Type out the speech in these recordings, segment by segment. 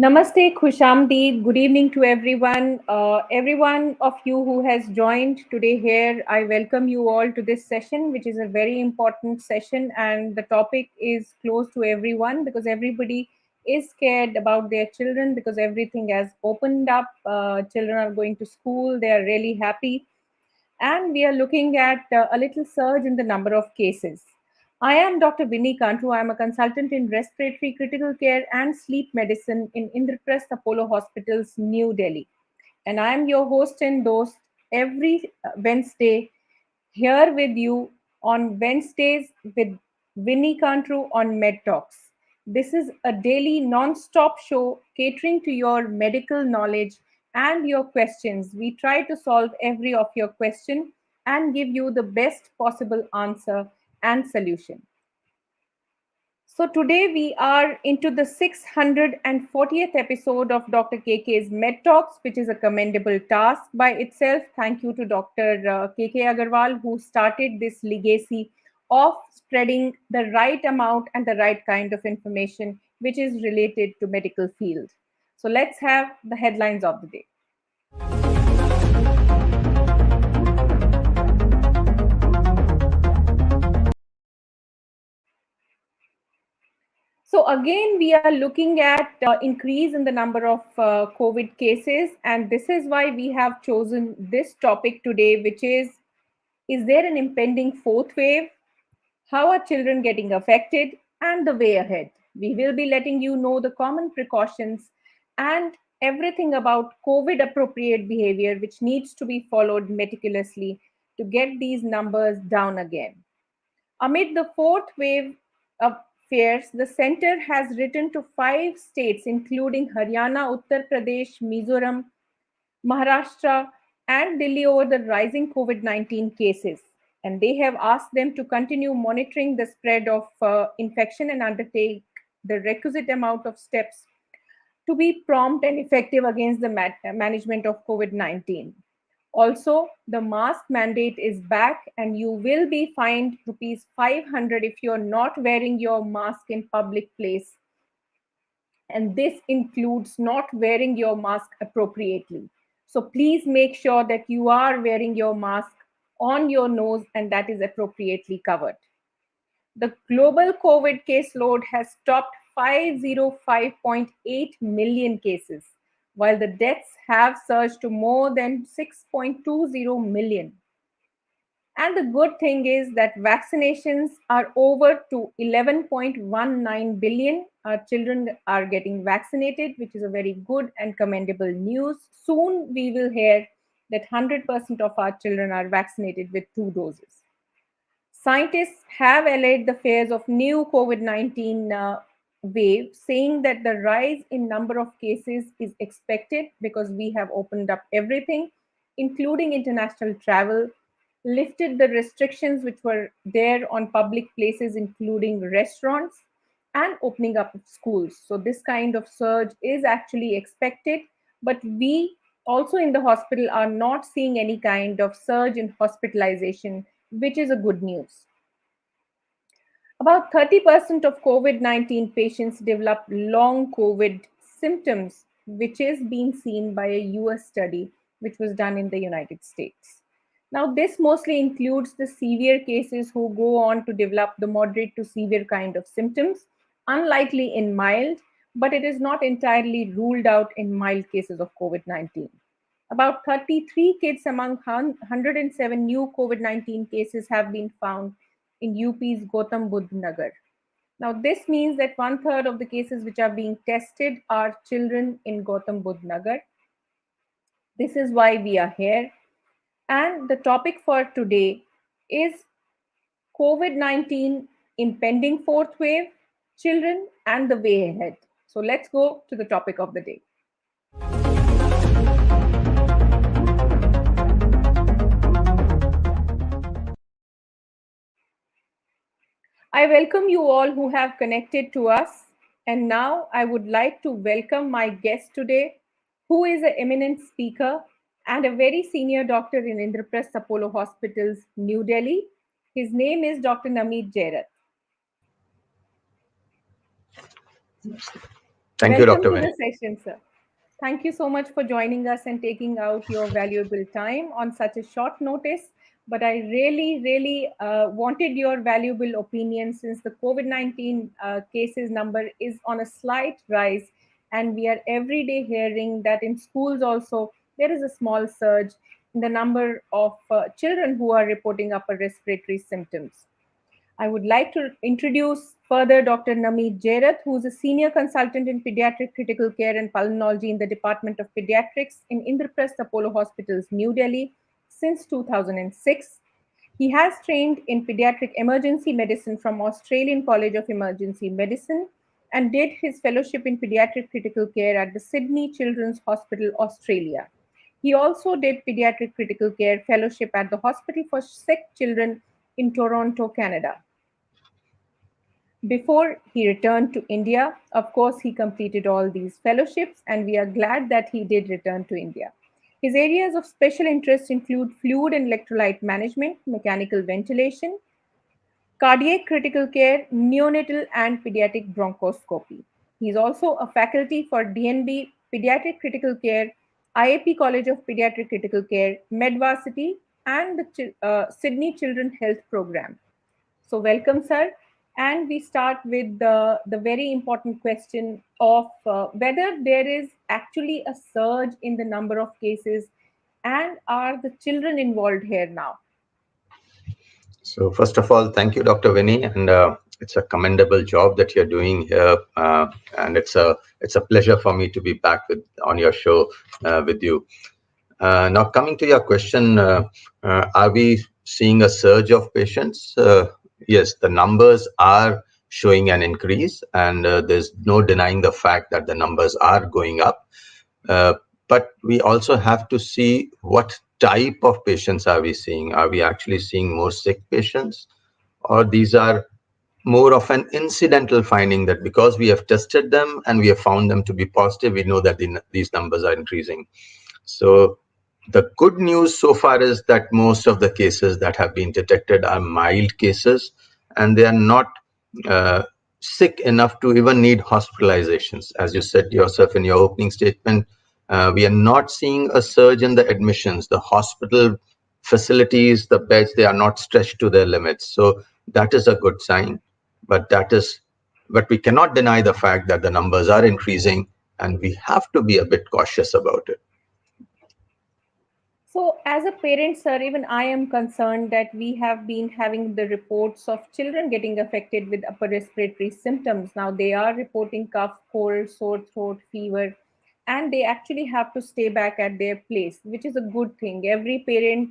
Namaste, Khushamdeed. Good evening to everyone. Everyone of you who has joined today here, I welcome you all to this session, which is a very important session. And the topic is close to everyone because everybody is scared about their children because everything has opened up. Children are going to school, they are really happy, and we are looking at a little surge in the number of cases. I am Dr. Vinny Kantru. I am a consultant in respiratory critical care and sleep medicine in Indraprasth Apollo Hospitals, New Delhi. And I am your host and host every Wednesday here with you on Wednesdays with Vinny Kantru on Med Talks. This is a daily non-stop show catering to your medical knowledge and your questions. We try to solve every of your question and give you the best possible answer and solution. So today we are into the 640th episode of Dr. KK's Med Talks, which is a commendable task by itself. Thank you to Dr. KK Agarwal, who started this legacy of spreading the right amount and the right kind of information which is related to medical field. So let's have the headlines of the day. So again, we are looking at increase in the number of COVID cases, and this is why we have chosen this topic today, which is there an impending fourth wave? How are children getting affected? And the way ahead. We will be letting you know the common precautions and everything about COVID appropriate behavior, which needs to be followed meticulously to get these numbers down again. Amid the fourth wave of fears, the center has written to five states, including Haryana, Uttar Pradesh, Mizoram, Maharashtra, and Delhi, over the rising COVID 19 cases. And they have asked them to continue monitoring the spread of infection and undertake the requisite amount of steps to be prompt and effective against the management of COVID 19. Also, the mask mandate is back, and you will be fined rupees 500 if you're not wearing your mask in public place. And this includes not wearing your mask appropriately. So please make sure that you are wearing your mask on your nose and that is appropriately covered. The global COVID caseload has topped 505.8 million cases, while the deaths have surged to more than 6.20 million. And the good thing is that vaccinations are over to 11.19 billion. Our children are getting vaccinated, which is a very good and commendable news. Soon we will hear that 100% of our children are vaccinated with two doses. Scientists have allayed the fears of new COVID-19 wave, saying that the rise in number of cases is expected because we have opened up everything, including international travel, lifted the restrictions which were there on public places, including restaurants, and opening up of schools. So this kind of surge is actually expected, but we also in the hospital are not seeing any kind of surge in hospitalization, which is a good news. About 30% of COVID 19 patients develop long COVID symptoms, which is being seen by a US study which was done in the United States. Now, this mostly includes the severe cases who go on to develop the moderate to severe kind of symptoms, unlikely in mild, but it is not entirely ruled out in mild cases of COVID 19. About 33 kids among 107 new COVID 19 cases have been found in UP's Gautam Budh Nagar. Now, this means that one third of the cases which are being tested are children in Gautam Budh Nagar. This is why we are here. And the topic for today is COVID 19 impending fourth wave, children, and the way ahead. So let's go to the topic of the day. I welcome you all who have connected to us. And now I would like to welcome my guest today, who is an eminent speaker and a very senior doctor in Indraprasth Apollo Hospitals, New Delhi. His name is Dr. Amit Patel. Thank you, Welcome Dr. to the Vinny. session, sir. Thank you so much for joining us and taking out your valuable time on such a short notice. But I really wanted your valuable opinion since the COVID 19 cases number is on a slight rise, and we are every day hearing that in schools also there is a small surge in the number of children who are reporting upper respiratory symptoms. I would like to introduce further Dr. Nameet Jairath, who is a senior consultant in pediatric critical care and pulmonology in the Department of Pediatrics in Indraprasth Apollo Hospitals, New Delhi, since 2006. He has trained in pediatric emergency medicine from Australian College of Emergency Medicine and did his fellowship in pediatric critical care at the Sydney Children's Hospital, Australia. He also did pediatric critical care fellowship at the Hospital for Sick Children in Toronto, Canada. Before he returned to India, of course, he completed all these fellowships, and we are glad that he did return to India. His areas of special interest include fluid and electrolyte management, mechanical ventilation, cardiac critical care, neonatal, and pediatric bronchoscopy. He is also a faculty for DNB Pediatric Critical Care, IAP College of Pediatric Critical Care, Medvarsity, and the Sydney Children Health Program. So, welcome, sir. And we start with the very important question of whether there is actually a surge in the number of cases and are the children involved here now? So, first of all, thank you, Dr. Vinny, and it's a commendable job that you're doing here, and it's a pleasure for me to be back with on your show with you. Now, coming to your question, are we seeing a surge of patients? Yes, the numbers are showing an increase, and there's no denying the fact that the numbers are going up. Uh, but we also have to see what type of patients are we seeing. Are we actually seeing more sick patients, or these are more of an incidental finding that because we have tested them and we have found them to be positive, we know that these numbers are increasing. So the good news so far is that most of the cases that have been detected are mild cases, and they are not uh, sick enough to even need hospitalizations. As you said yourself in your opening statement, we are not seeing a surge in the admissions. The hospital facilities, the beds, they are not stretched to their limits. So that is a good sign. But but we cannot deny the fact that the numbers are increasing, and we have to be a bit cautious about it. So, as a parent, sir, even I am concerned that we have been having the reports of children getting affected with upper respiratory symptoms. Now, they are reporting cough, cold, sore throat, fever, and they actually have to stay back at their place, which is a good thing. Every parent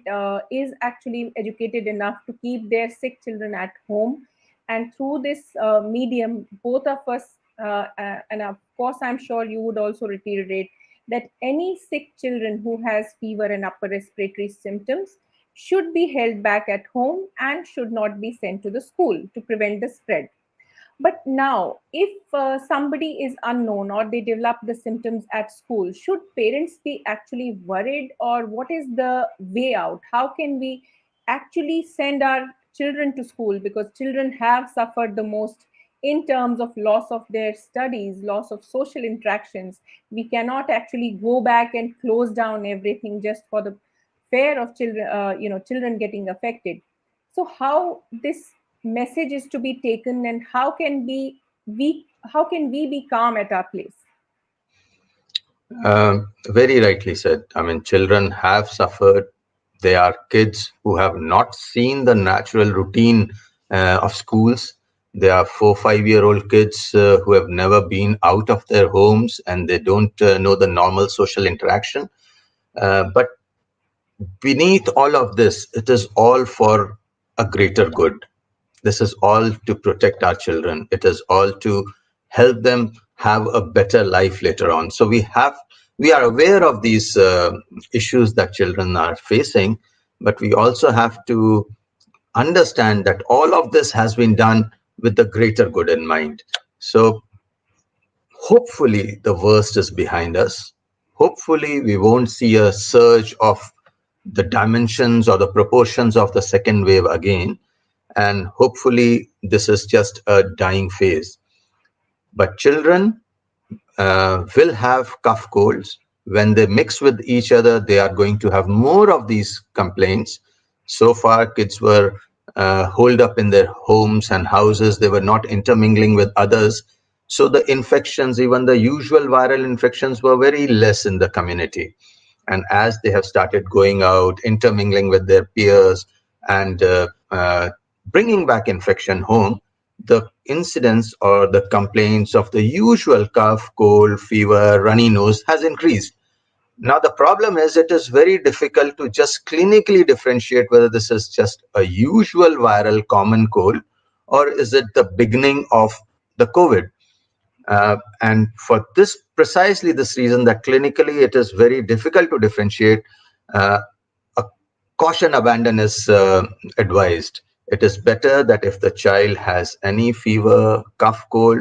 is actually educated enough to keep their sick children at home. And through this medium, both of us, and of course, I'm sure you would also reiterate that any sick children who has fever and upper respiratory symptoms should be held back at home and should not be sent to the school to prevent the spread. But now, if somebody is unknown or they develop the symptoms at school, should parents be actually worried, or what is the way out? How can we actually send our children to school? Because children have suffered the most in terms of loss of their studies, loss of social interactions. We cannot actually go back and close down everything just for the fear of children, children getting affected. So how this message is to be taken, and how can we be calm at our place? Very rightly said. I mean, children have suffered. They are kids who have not seen the natural routine of schools. They are 4, 5 year old kids who have never been out of their homes, and they don't know the normal social interaction. But beneath all of this, it is all for a greater good. This is all to protect our children. It is all to help them have a better life later on. So we are aware of these issues that children are facing, but we also have to understand that all of this has been done with the greater good in mind. So hopefully the worst is behind us. Hopefully we won't see a surge of the dimensions or the proportions of the second wave again, and hopefully this is just a dying phase. But children, will have cough colds. When they mix with each other, they are going to have more of these complaints. So far, kids were holed up in their homes and houses. They were not intermingling with others. So the infections, even the usual viral infections, were very less in the community. And as they have started going out, intermingling with their peers, and bringing back infection home, the incidence or the complaints of the usual cough, cold, fever, runny nose has increased. Now, the problem is it is very difficult to just clinically differentiate whether this is just a usual viral common cold or is it the beginning of the COVID. And for this, precisely this reason, that clinically it is very difficult to differentiate, uh, a caution abandon is advised. It is better that if the child has any fever, cough, cold,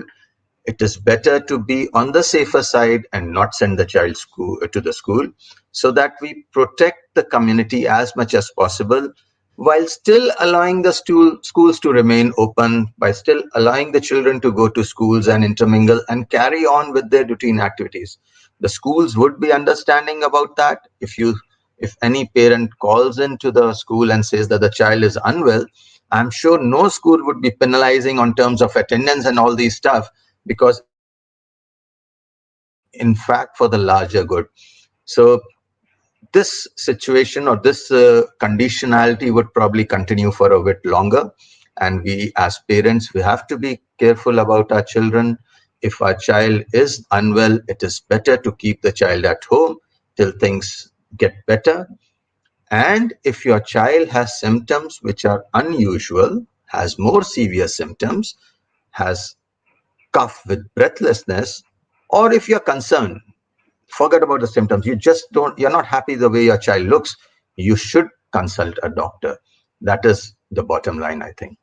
it is better to be on the safer side and not send the child to the school, so that we protect the community as much as possible, while still allowing the schools to remain open, by still allowing the children to go to schools and intermingle and carry on with their routine activities. The schools would be understanding about that. If any parent calls into the school and says that the child is unwell, I'm sure no school would be penalizing on terms of attendance and all these stuff, because it is in fact for the larger good. So this situation or this conditionality would probably continue for a bit longer, and we as parents, we have to be careful about our children. If our child is unwell, it is better to keep the child at home till things get better. And if your child has symptoms which are unusual, has more severe symptoms, has cough with breathlessness, or if you're concerned, forget about the symptoms, you're not happy the way your child looks, you should consult a doctor. That is the bottom line, I think.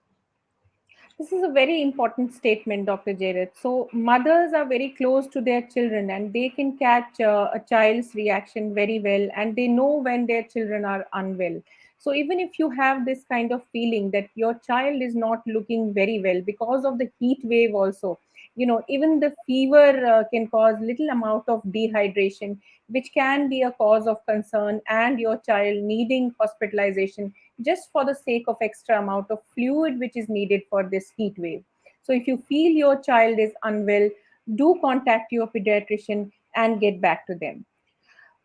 This is a very important statement, Dr. Jared. So, mothers are very close to their children and they can catch a child's reaction very well, and they know when their children are unwell. So, even if you have this kind of feeling that your child is not looking very well because of the heat wave, also, even the fever can cause little amount of dehydration, which can be a cause of concern, and your child needing hospitalization just for the sake of extra amount of fluid which is needed for this heat wave. So if you feel your child is unwell, do contact your pediatrician and get back to them.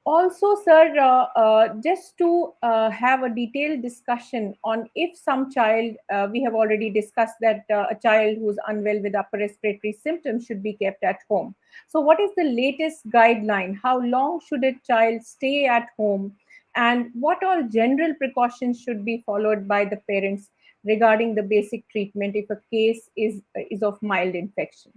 Also, sir, just to have a detailed discussion on if some child, we have already discussed that a child who's unwell with upper respiratory symptoms should be kept at home. So, what is the latest guideline? How long should a child stay at home? And what all general precautions should be followed by the parents regarding the basic treatment if a case is of mild infection?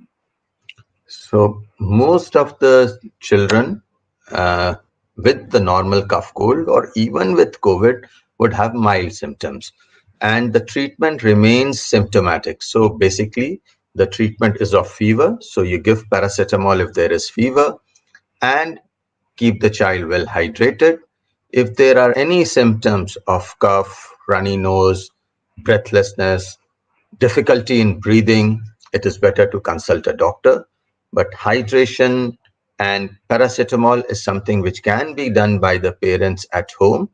So most of the children uh, with the normal cough cold or even with COVID would have mild symptoms, and the treatment remains symptomatic. So basically, the treatment is of fever. So you give paracetamol if there is fever, and keep the child well hydrated. If there are any symptoms of cough, runny nose, breathlessness, difficulty in breathing, it is better to consult a doctor. But hydration and paracetamol is something which can be done by the parents at home,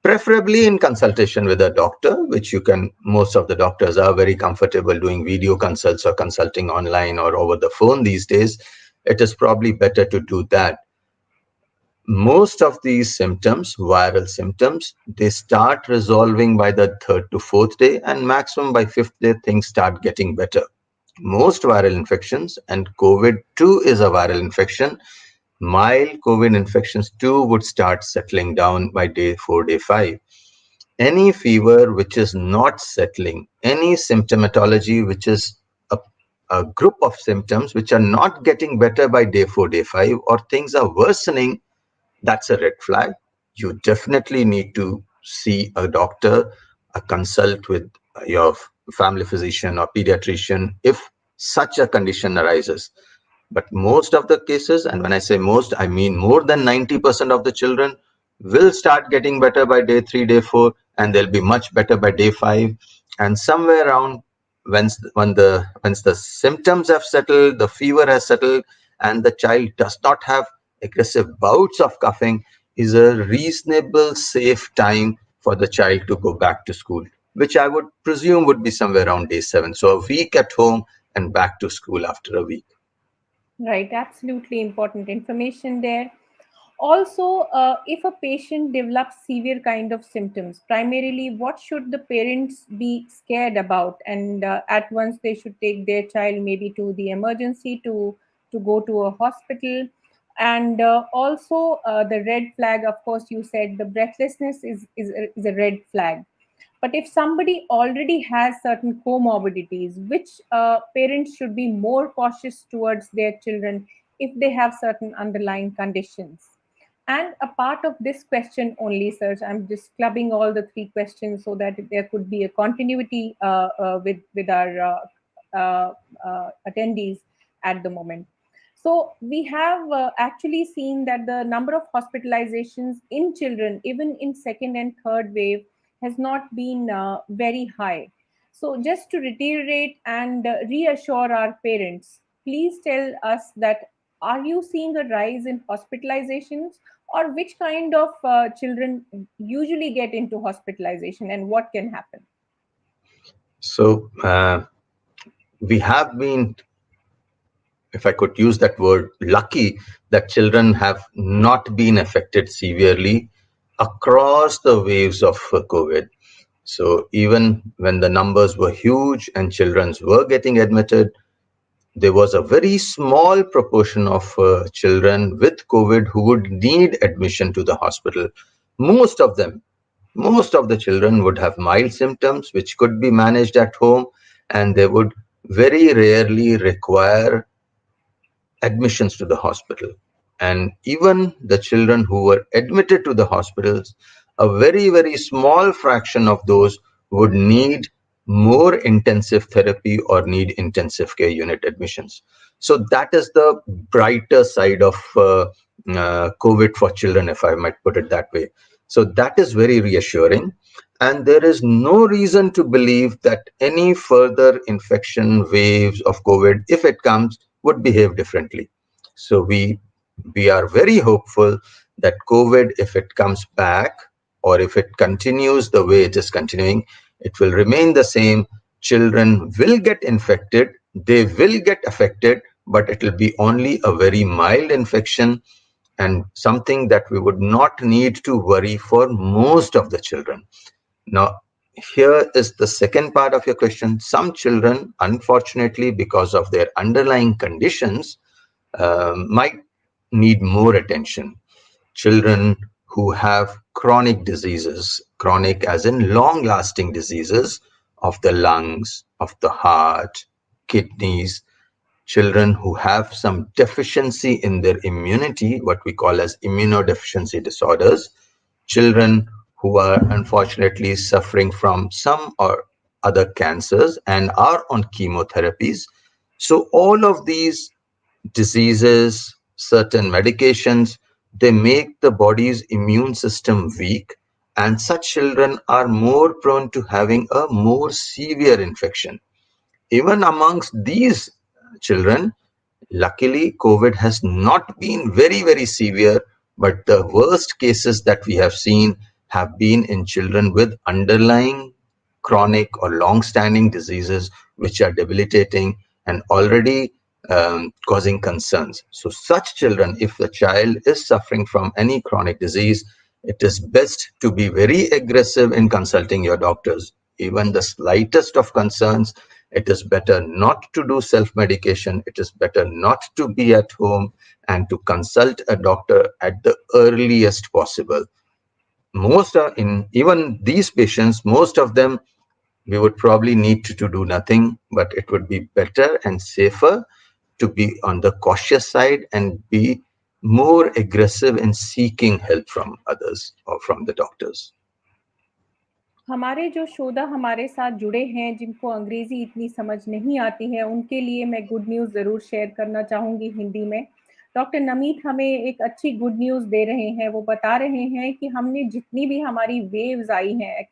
preferably in consultation with a doctor, which you can, most of the doctors are very comfortable doing video consults or consulting online or over the phone these days. It is probably better to do that. Most of these symptoms, viral symptoms, they start resolving by the third to fourth day, and maximum by fifth day, things start getting better. Most viral infections, and COVID too is a viral infection, mild COVID infections too would start settling down by day 4, day 5. Any fever which is not settling, any symptomatology which is a group of symptoms which are not getting better by day 4, day 5, or things are worsening, that's a red flag. You definitely need to see a doctor, a consult with your family physician or pediatrician if such a condition arises. But most of the cases, and when I say most, I mean more than 90% of the children will start getting better by day 3, day 4, and they'll be much better by day 5. And somewhere around once the symptoms have settled, the fever has settled, and the child does not have aggressive bouts of coughing, is a reasonable, safe time for the child to go back to school, which I would presume would be somewhere around day 7. So a week at home and back to school after a week. Right, absolutely important information there. Also, if a patient develops severe kind of symptoms, primarily what should the parents be scared about? And at once they should take their child maybe to the emergency to go to a hospital. And also the red flag, of course, you said the breathlessness is a red flag. But if somebody already has certain comorbidities, which parents should be more cautious towards their children if they have certain underlying conditions? And a part of this question only, sir, I'm just clubbing all the three questions so that there could be a continuity with our attendees at the moment. So we have actually seen that the number of hospitalizations in children, even in second and third wave, has not been very high. So just to reiterate and reassure our parents, please tell us that are you seeing a rise in hospitalizations, or which kind of children usually get into hospitalization and what can happen? So we have been, if I could use that word, lucky that children have not been affected severely across the waves of COVID. So even when the numbers were huge and children were getting admitted, there was a very small proportion of children with COVID who would need admission to the hospital. Most of them, most of the children would have mild symptoms which could be managed at home, and they would very rarely require admissions to the hospital. And even the children who were admitted to the hospitals, a very, very small fraction of those would need more intensive therapy or need intensive care unit admissions. So that is the brighter side of COVID for children, if I might put it that way. So that is very reassuring. And there is no reason to believe that any further infection waves of COVID, if it comes, would behave differently. So we are very hopeful that COVID, if it comes back or if it continues the way it is continuing, it will remain the same. Children will get infected, they will get affected, but it will be only a very mild infection and something that we would not need to worry for most of the children. Now, here is the second part of your question. Some children, unfortunately, because of their underlying conditions, might need more attention. Children who have chronic diseases, chronic as in long lasting diseases of the lungs, of the heart, kidneys, children who have some deficiency in their immunity, what we call as immunodeficiency disorders, children who are unfortunately suffering from some or other cancers and are on chemotherapies. So all of these diseases, certain medications, they make the body's immune system weak, and such children are more prone to having a more severe infection. Even amongst these children, luckily, COVID has not been very, very severe, but the worst cases that we have seen have been in children with underlying chronic or long standing diseases which are debilitating and already causing concerns. So, such children, if the child is suffering from any chronic disease, it is best to be very aggressive in consulting your doctors. Even the slightest of concerns, it is better not to do self medication. It is better not to be at home and to consult a doctor at the earliest possible. Most are in even these patients, most of them we would probably need to do nothing, but it would be better and safer to be on the cautious side and be more aggressive in seeking help from others or from the doctors. हमारे जो शोधा हमारे साथ जुड़े हैं जिनको अंग्रेज़ी इतनी समझ नहीं आती है, उनके लिए मैं गुड न्यूज़ ज़रूर शेयर करना चाहूँगी हिंदी में। डॉक्टर नमीत हमें एक अच्छी गुड न्यूज़ दे रहे हैं, वो बता रहे हैं कि हमने जितनी भी हमारी वेव्स आई हैं,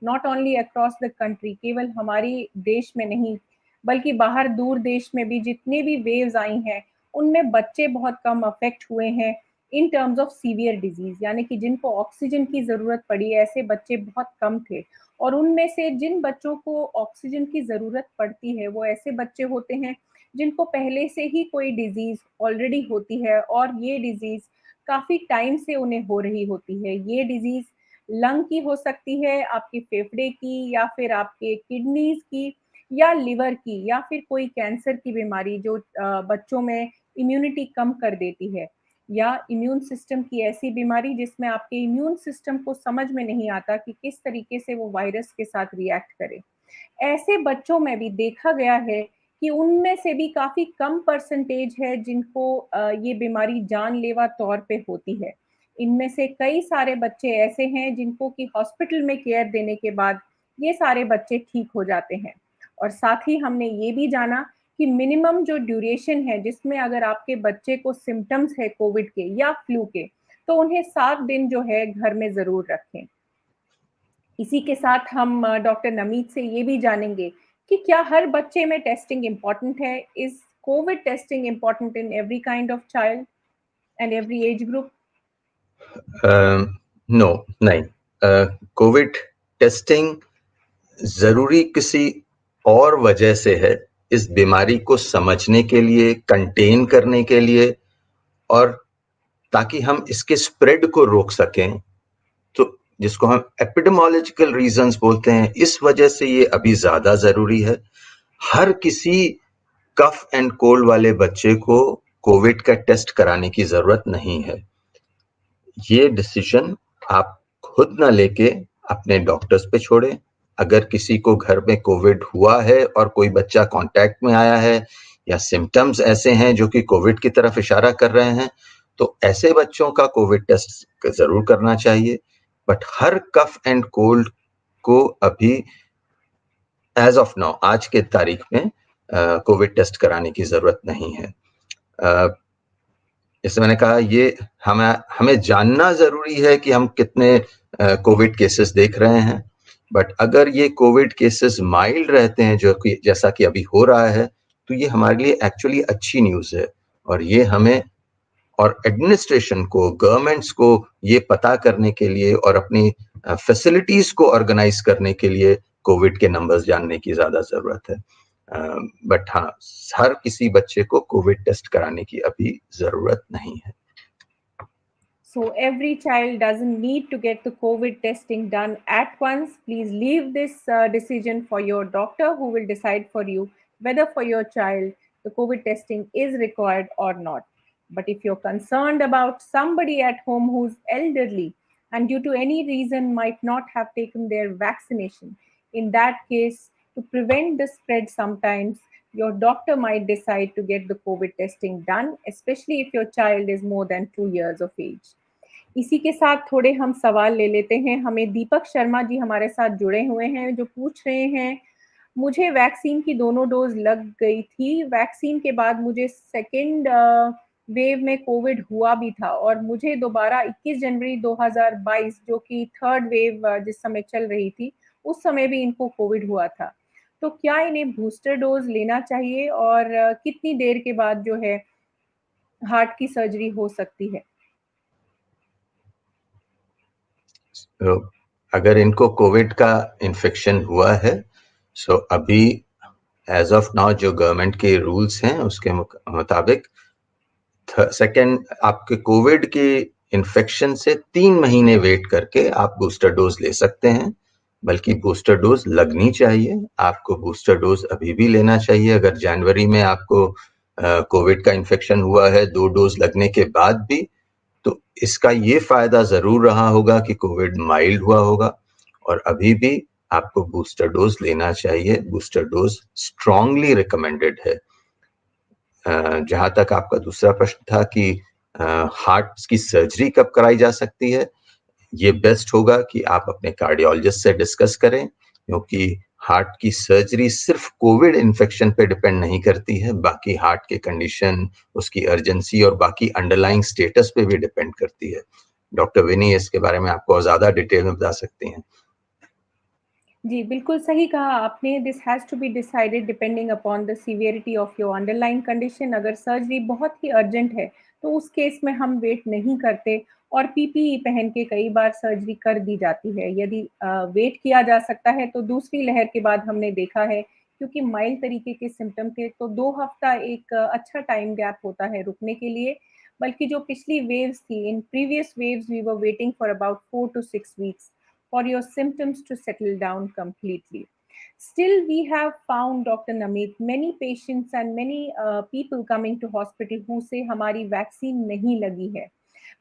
not only across the country, केवल हमारी देश में नहीं, बल्कि बाहर दूर देश में भी जितने भी वेव्स आई हैं, उनमें बच्चे बहुत कम अफेक्ट हुए हैं in terms of severe disease, यानी कि जिनको ऑक्सीजन की ज़रूरत पड़ी ऐसे बच्चे बहुत कम थे। और उनमें से जिन बच्चों को ऑक्सीजन की ज़रूरत पड़ती है वो ऐसे बच्चे होते हैं जिनको पहले से ही कोई डिजीज़ ऑलरेडी होती है और ये डिजीज़ काफ़ी टाइम से उन्हें हो रही होती है। ये डिजीज़ लंग की हो सकती है, आपके फेफड़े की, या फिर आपके किडनीज़ की, या लिवर की, या फिर कोई कैंसर की बीमारी जो बच्चों में इम्यूनिटी कम कर देती है, या इम्यून सिस्टम की ऐसी बीमारी जिसमें आपके इम्यून सिस्टम को समझ में नहीं आता कि किस तरीके से वो वायरस के साथ रिएक्ट करे। ऐसे बच्चों में भी देखा गया है कि उनमें से भी काफ़ी कम परसेंटेज है जिनको ये बीमारी जानलेवा तौर पे होती है। इनमें से कई सारे बच्चे ऐसे हैं जिनको कि हॉस्पिटल में केयर देने के बाद ये सारे बच्चे ठीक हो जाते हैं। और साथ ही हमने ये भी जाना कि मिनिमम जो ड्यूरेशन है जिसमें अगर आपके बच्चे को सिम्पटम्स है कोविड के या फ्लू के, तो उन्हें 7 दिन जो है घर में ज़रूर रखें। इसी के साथ हम डॉक्टर नमीत से ये भी जानेंगे कि क्या हर बच्चे में टेस्टिंग इम्पोर्टेंट है? Is COVID testing important in every kind of child and every age group? No, नहीं। कोविड टेस्टिंग जरूरी किसी और वजह से है, इस बीमारी को समझने के लिए, कंटेन करने के लिए, और ताकि हम इसके स्प्रेड को रोक सकें। तो जिसको हम एपिडेमोलॉजिकल रीजंस बोलते हैं, इस वजह से ये अभी ज्यादा जरूरी है। हर किसी कफ एंड कोल्ड वाले बच्चे को कोविड का टेस्ट कराने की जरूरत नहीं है। ये डिसीजन आप खुद ना लेके अपने डॉक्टर्स पे छोड़े। अगर किसी को घर में कोविड हुआ है और कोई बच्चा कांटेक्ट में आया है या सिम्टम्स ऐसे हैं जो कि कोविड की तरफ इशारा कर रहे हैं, तो ऐसे बच्चों का कोविड टेस्ट जरूर करना चाहिए। बट हर कफ एंड कोल्ड को अभी एज ऑफ नाउ, आज के तारीख में कोविड टेस्ट कराने की जरूरत नहीं है। जैसे मैंने कहा, ये हमें हमें जानना जरूरी है कि हम कितने कोविड केसेस देख रहे हैं। बट अगर ये कोविड केसेस माइल्ड रहते हैं, जो कि जैसा कि अभी हो रहा है, तो ये हमारे लिए एक्चुअली अच्छी न्यूज है। और ये हमें और एडमिनिस्ट्रेशन को, गवर्नमेंट्स को ये पता करने के लिए और अपनी फैसिलिटीज को ऑर्गेनाइज करने के लिए कोविड के नंबर्स जानने की ज्यादा जरूरत है। बट हाँ, हर किसी बच्चे को कोविड टेस्ट कराने की अभी जरूरत नहीं है। So every child doesn't need to get the COVID testing done at once. Please leave this decision for your doctor who will decide for you whether for your child the COVID testing is required or not. But if you're concerned about somebody at home who's elderly and due to any reason might not have taken their vaccination, in that case, to prevent the spread sometimes, your doctor might decide to get the COVID testing done, especially if your child is more than 2 years of age. इसी के साथ थोड़े हम सवाल ले लेते हैं। हमें दीपक शर्मा जी हमारे साथ जुड़े हुए हैं जो पूछ रहे हैं, मुझे वैक्सीन की दोनों डोज़ लग गई थी। वैक्सीन के बाद मुझे सेकंड वेव में कोविड हुआ भी था और मुझे दोबारा 21 जनवरी 2022 जो कि थर्ड वेव जिस समय चल रही थी, उस समय भी इनको कोविड हुआ था। तो क्या इन्हें बूस्टर डोज़ लेना चाहिए और कितनी देर के बाद जो है हार्ट की सर्जरी हो सकती है? तो अगर इनको कोविड का इन्फेक्शन हुआ है, सो अभी एज ऑफ नाउ जो गवर्नमेंट के रूल्स हैं उसके मुताबिक सेकेंड, आपके कोविड के इन्फेक्शन से 3 महीने वेट करके आप बूस्टर डोज ले सकते हैं। बल्कि बूस्टर डोज लगनी चाहिए, आपको बूस्टर डोज अभी भी लेना चाहिए। अगर जनवरी में आपको कोविड का इन्फेक्शन हुआ है 2 डोज लगने के बाद भी, तो इसका ये फायदा जरूर रहा होगा कि कोविड माइल्ड हुआ होगा। और अभी भी आपको बूस्टर डोज लेना चाहिए। बूस्टर डोज स्ट्रांगली रिकमेंडेड है। जहां तक आपका दूसरा प्रश्न था कि हार्ट की सर्जरी कब कराई जा सकती है, ये बेस्ट होगा कि आप अपने कार्डियोलॉजिस्ट से डिस्कस करें, क्योंकि हार्ट की सर्जरी सिर्फ कोविड इन्फेक्शन पे डिपेंड नहीं करती है, बाकी हार्ट के कंडीशन, उसकी अर्जेंसी और बाकी अंडरलाइंग स्टेटस पे भी डिपेंड करती है। डॉक्टर विनी इसके बारे में आपको ज्यादा डिटेल में बता सकती हैं। जी, बिल्कुल सही कहा आपने। This has to be decided depending upon the severity of your underlying condition. अगर सर्जरी बहुत ही अर्जेंट है, तो उस केस में हम वेट नहीं करते और पीपीई पहन के कई बार सर्जरी कर दी जाती है। यदि वेट किया जा सकता है, तो दूसरी लहर के बाद हमने देखा है, क्योंकि माइल्ड तरीके के सिम्पटम थे, तो 2 हफ्ता एक अच्छा टाइम गैप होता है रुकने के लिए। बल्कि जो पिछली वेव्स थी, in previous waves we were waiting for about 4 to 6 weeks for your symptoms to settle down completely. Still, we have found, Dr. Namit, many patients and many people coming to hospital who say हमारी vaccine नहीं लगी है.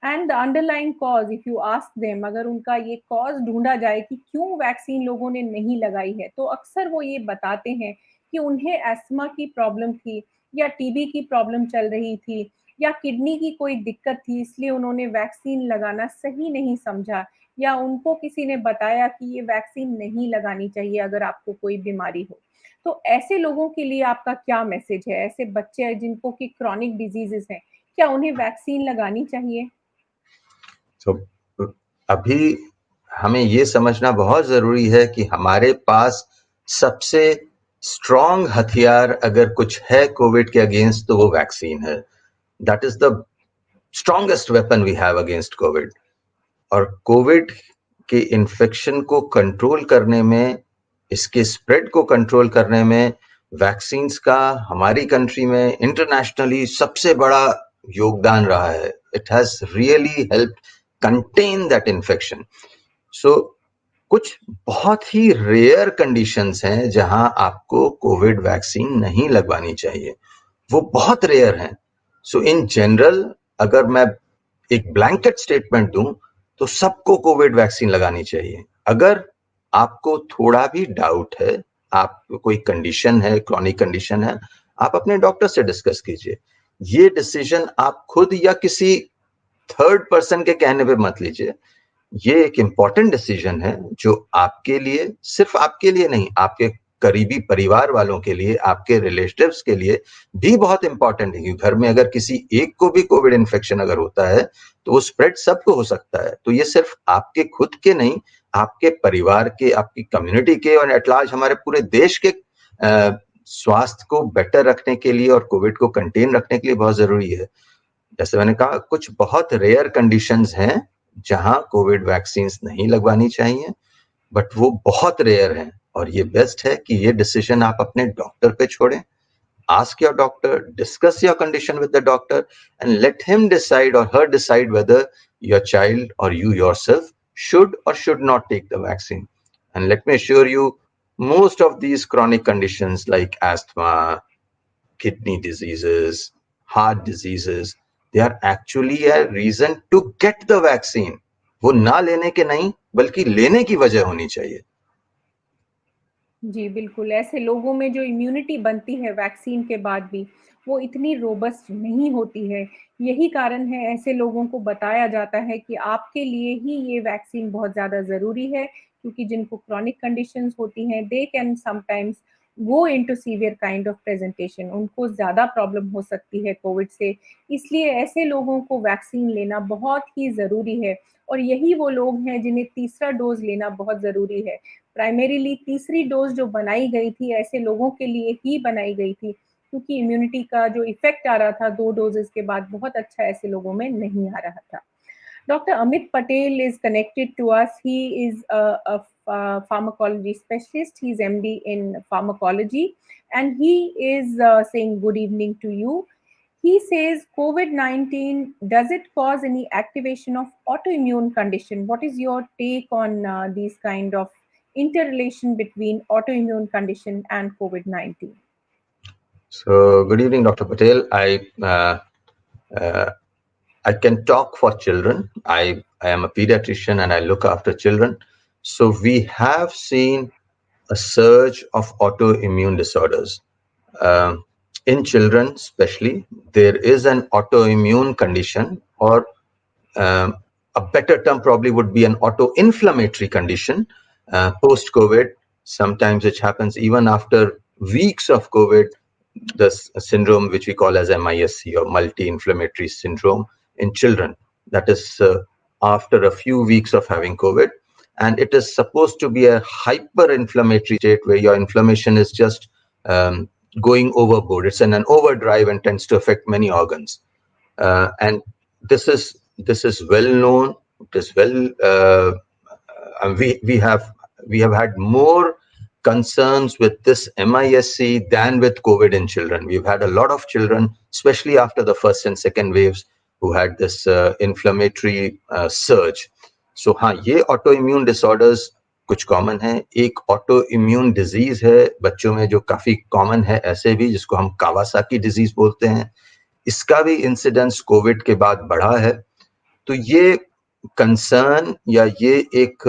And the underline cause, if you ask them, अगर उनका ये cause ढूंढा जाए कि क्यों वैक्सीन लोगों ने नहीं लगाई है, तो अक्सर वो ये बताते हैं कि उन्हें एस्थमा की प्रॉब्लम थी, या टीबी की प्रॉब्लम चल रही थी, या किडनी की कोई दिक्कत थी, इसलिए उन्होंने वैक्सीन लगाना सही नहीं समझा, या उनको किसी ने बताया कि ये वैक्सीन नहीं लगानी चाहिए अगर आपको कोई बीमारी हो। तो ऐसे लोगों के लिए आपका क्या मैसेज है? ऐसे बच्चे हैं जिनको कि क्रॉनिक डिजीजेस हैं, क्या उन्हें वैक्सीन लगानी चाहिए? तो अभी हमें ये समझना बहुत जरूरी है कि हमारे पास सबसे स्ट्रॉन्ग हथियार अगर कुछ है कोविड के अगेंस्ट, तो वो वैक्सीन है. That is the strongest weapon we have against COVID. और कोविड के इन्फेक्शन को कंट्रोल करने में, इसके स्प्रेड को कंट्रोल करने में वैक्सीन्स का हमारी कंट्री में इंटरनेशनली सबसे बड़ा योगदान रहा है. It has really help contain that infection. So कुछ बहुत ही रेयर कंडीशंस हैं जहां आपको कोविड वैक्सीन नहीं लगवानी चाहिए. वो बहुत रेयर हैं. सो इन जनरल अगर मैं एक ब्लैंकेट स्टेटमेंट दूं, तो सबको कोविड वैक्सीन लगानी चाहिए. अगर आपको थोड़ा भी डाउट है, आपको कोई कंडीशन है, क्रॉनिक कंडीशन है, आप अपने डॉक्टर से डिस्कस कीजिए. ये डिसीजन आप खुद या किसी थर्ड पर्सन के कहने पे मत लीजिए. ये एक इंपॉर्टेंट डिसीजन है जो आपके लिए, सिर्फ आपके लिए नहीं, आपके करीबी परिवार वालों के लिए, आपके रिलेटिव्स के लिए भी बहुत इंपॉर्टेंट है. क्योंकि घर में अगर किसी एक को भी कोविड इन्फेक्शन अगर होता है, तो वो स्प्रेड सबको हो सकता है. तो ये सिर्फ आपके खुद के नहीं, आपके परिवार के, आपकी कम्युनिटी के और एट लार्ज हमारे पूरे देश के स्वास्थ्य को बेटर रखने के लिए और कोविड को कंटेन रखने के लिए बहुत जरूरी है. जैसे मैंने कहा, कुछ बहुत रेयर कंडीशंस हैं जहां कोविड वैक्सीन नहीं लगवानी चाहिए, बट वो बहुत रेयर हैं. और ये बेस्ट है कि ये डिसीजन आप अपने डॉक्टर पे छोड़ें. Ask your doctor, discuss your condition with the doctor, and let him decide or her decide whether your child or you yourself should or should not take the vaccine. And let me assure you, most of these chronic conditions like asthma, kidney diseases, heart diseases, they are actually a reason to get the vaccine. वो ना लेने के नहीं, बल्कि लेने की वजह होनी चाहिए. जी, बिल्कुल, ऐसे लोगों में जो इम्यूनिटी बनती है वैक्सीन के बाद भी, वो इतनी रोबस्ट नहीं होती है। यही कारण है ऐसे लोगों को बताया जाता है कि आपके लिए ही ये वैक्सीन बहुत ज़्यादा ज़रूरी है, क्योंकि जिनको क्रॉनिक कंडीशंस होती हैं, they can sometimes go into severe kind of presentation, उनको ज़्यादा प्रॉब्लम हो सकती है कोविड से। इसलिए ऐसे लोगों को वैक्सीन लेना बहुत ही ज़रूरी है, और यही वो लोग हैं जिन्हें तीसरा डोज़ लेना बहुत ज़रूरी है। प्राइमरीली तीसरी डोज जो बनाई गई थी, ऐसे लोगों के लिए ही बनाई गई थी, क्योंकि इम्यूनिटी का जो इफेक्ट आ रहा था 2 डोजेज़ के बाद, बहुत अच्छा ऐसे लोगों में नहीं आ रहा था। Dr. Amit Patel is connected to us. He is a pharmacology specialist. He's MD in pharmacology, and he is saying good evening to you. He says COVID-19, does it cause any activation of autoimmune condition? What is your take on these kind of interrelation between autoimmune condition and COVID-19? So, good evening, Dr. Patel. Uh, I can talk for children. I am a pediatrician and I look after children. So we have seen a surge of autoimmune disorders. Um, in children, especially, there is an autoimmune condition, or a better term probably would be an auto-inflammatory condition post-COVID. Sometimes it happens even after weeks of COVID, this syndrome which we call as MISC, or multi-inflammatory syndrome, in children. That is after a few weeks of having COVID. and it is supposed to be a hyper-inflammatory state where your inflammation is just going overboard. It's in an overdrive and tends to affect many organs. And this is well known. It is well. We have had more concerns with this MISC than with COVID in children. We've had a lot of children, especially after the first and second waves, who had this inflammatory surge. So हाँ, ये autoimmune disorders कुछ common है. एक auto immune disease है बच्चों में जो काफी कॉमन है ऐसे भी, जिसको हम कावासाकी डिजीज बोलते हैं. इसका भी इंसिडेंस कोविड के बाद बढ़ा है. तो ये कंसर्न या ये एक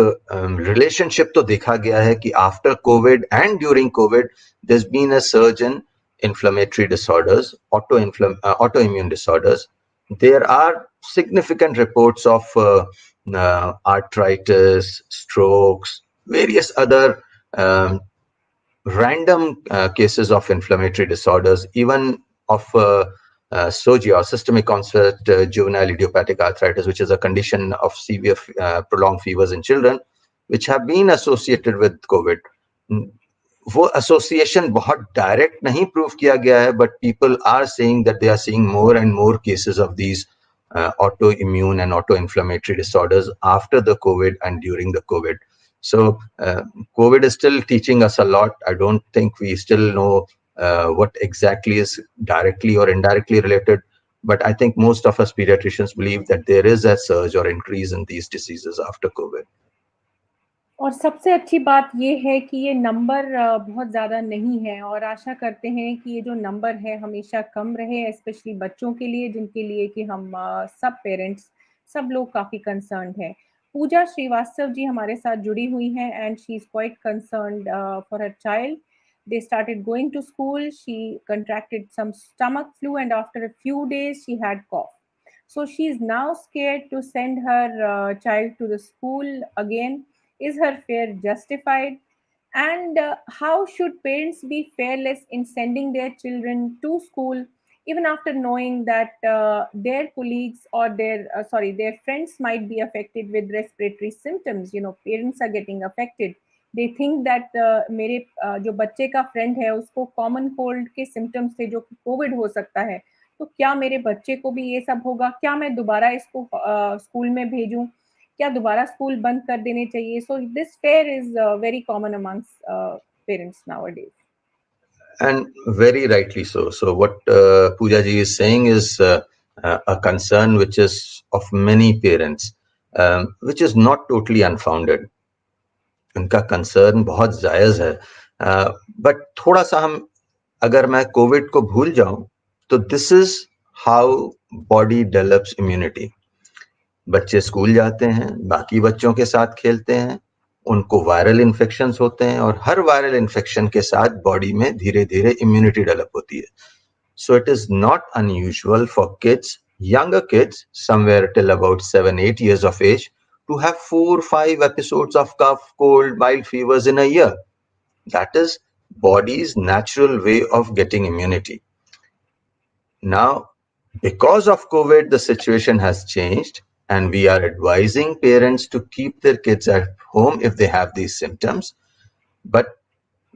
रिलेशनशिप तो देखा गया है कि after COVID and during COVID there has been a surge in inflammatory disorders, autoimmune disorders. There are significant reports of arthritis, strokes, various other um, random cases of inflammatory disorders, even of SOGI, or systemic onset juvenile idiopathic arthritis, which is a condition of severe prolonged fevers in children, which have been associated with COVID. वो association बहुत direct नहीं prove किया गया है, but people are saying that they are seeing more and more cases of these autoimmune and autoinflammatory disorders after the COVID and during the COVID. So COVID is still teaching us a lot. I don't think we still know what exactly is directly or indirectly related, but I think most of us pediatricians believe that there is a surge or increase in these diseases after COVID. और सबसे अच्छी बात ये है कि ये number बहुत ज़्यादा नहीं है, और आशा करते हैं कि ये जो नंबर है हमेशा कम रहे, स्पेशली बच्चों के लिए, जिनके लिए कि हम सब पेरेंट्स, सब लोग काफ़ी कंसर्न्ड हैं. पूजा श्रीवास्तव जी हमारे साथ जुड़ी हुई हैं, and she is quite concerned for her child. They started going to school. She contracted some stomach flu, and after a few days, she had cough. So she is now scared to send her child to the school again. Is her fear justified? And how should parents be fearless in sending their children to school, even after knowing that their colleagues or their friends might be affected with respiratory symptoms? Parents are getting affected. They think that मेरे जो बच्चे का friend है उसको common cold के symptoms थे जो कि कोविड हो सकता है, तो क्या मेरे बच्चे को भी ये सब होगा? क्या मैं दोबारा इसको स्कूल में भेजूं? क्या दोबारा स्कूल बंद कर देने चाहिए? So this fair is very common amongst parents nowadays. And very rightly so. So what Pooja ji is saying is a concern which is of many parents, which is not totally unfounded. उनका concern बहुत जायज है, but थोड़ा सा हम, अगर मैं Covid को भूल जाऊं, तो this is how body develops immunity. बच्चे स्कूल जाते हैं, बाकी बच्चों के साथ खेलते हैं, उनको वायरल इन्फेक्शंस होते हैं, और हर वायरल इन्फेक्शन के साथ बॉडी में धीरे धीरे इम्यूनिटी डेवलप होती है. So it is not unusual for kids, younger kids, somewhere till about 7-8 years of age, to have 4-5 episodes of cough, cold, mild fevers in a year. That is body's natural way of getting immunity. Now, because of COVID, the situation has changed, and we are advising parents to keep their kids at home if they have these symptoms. But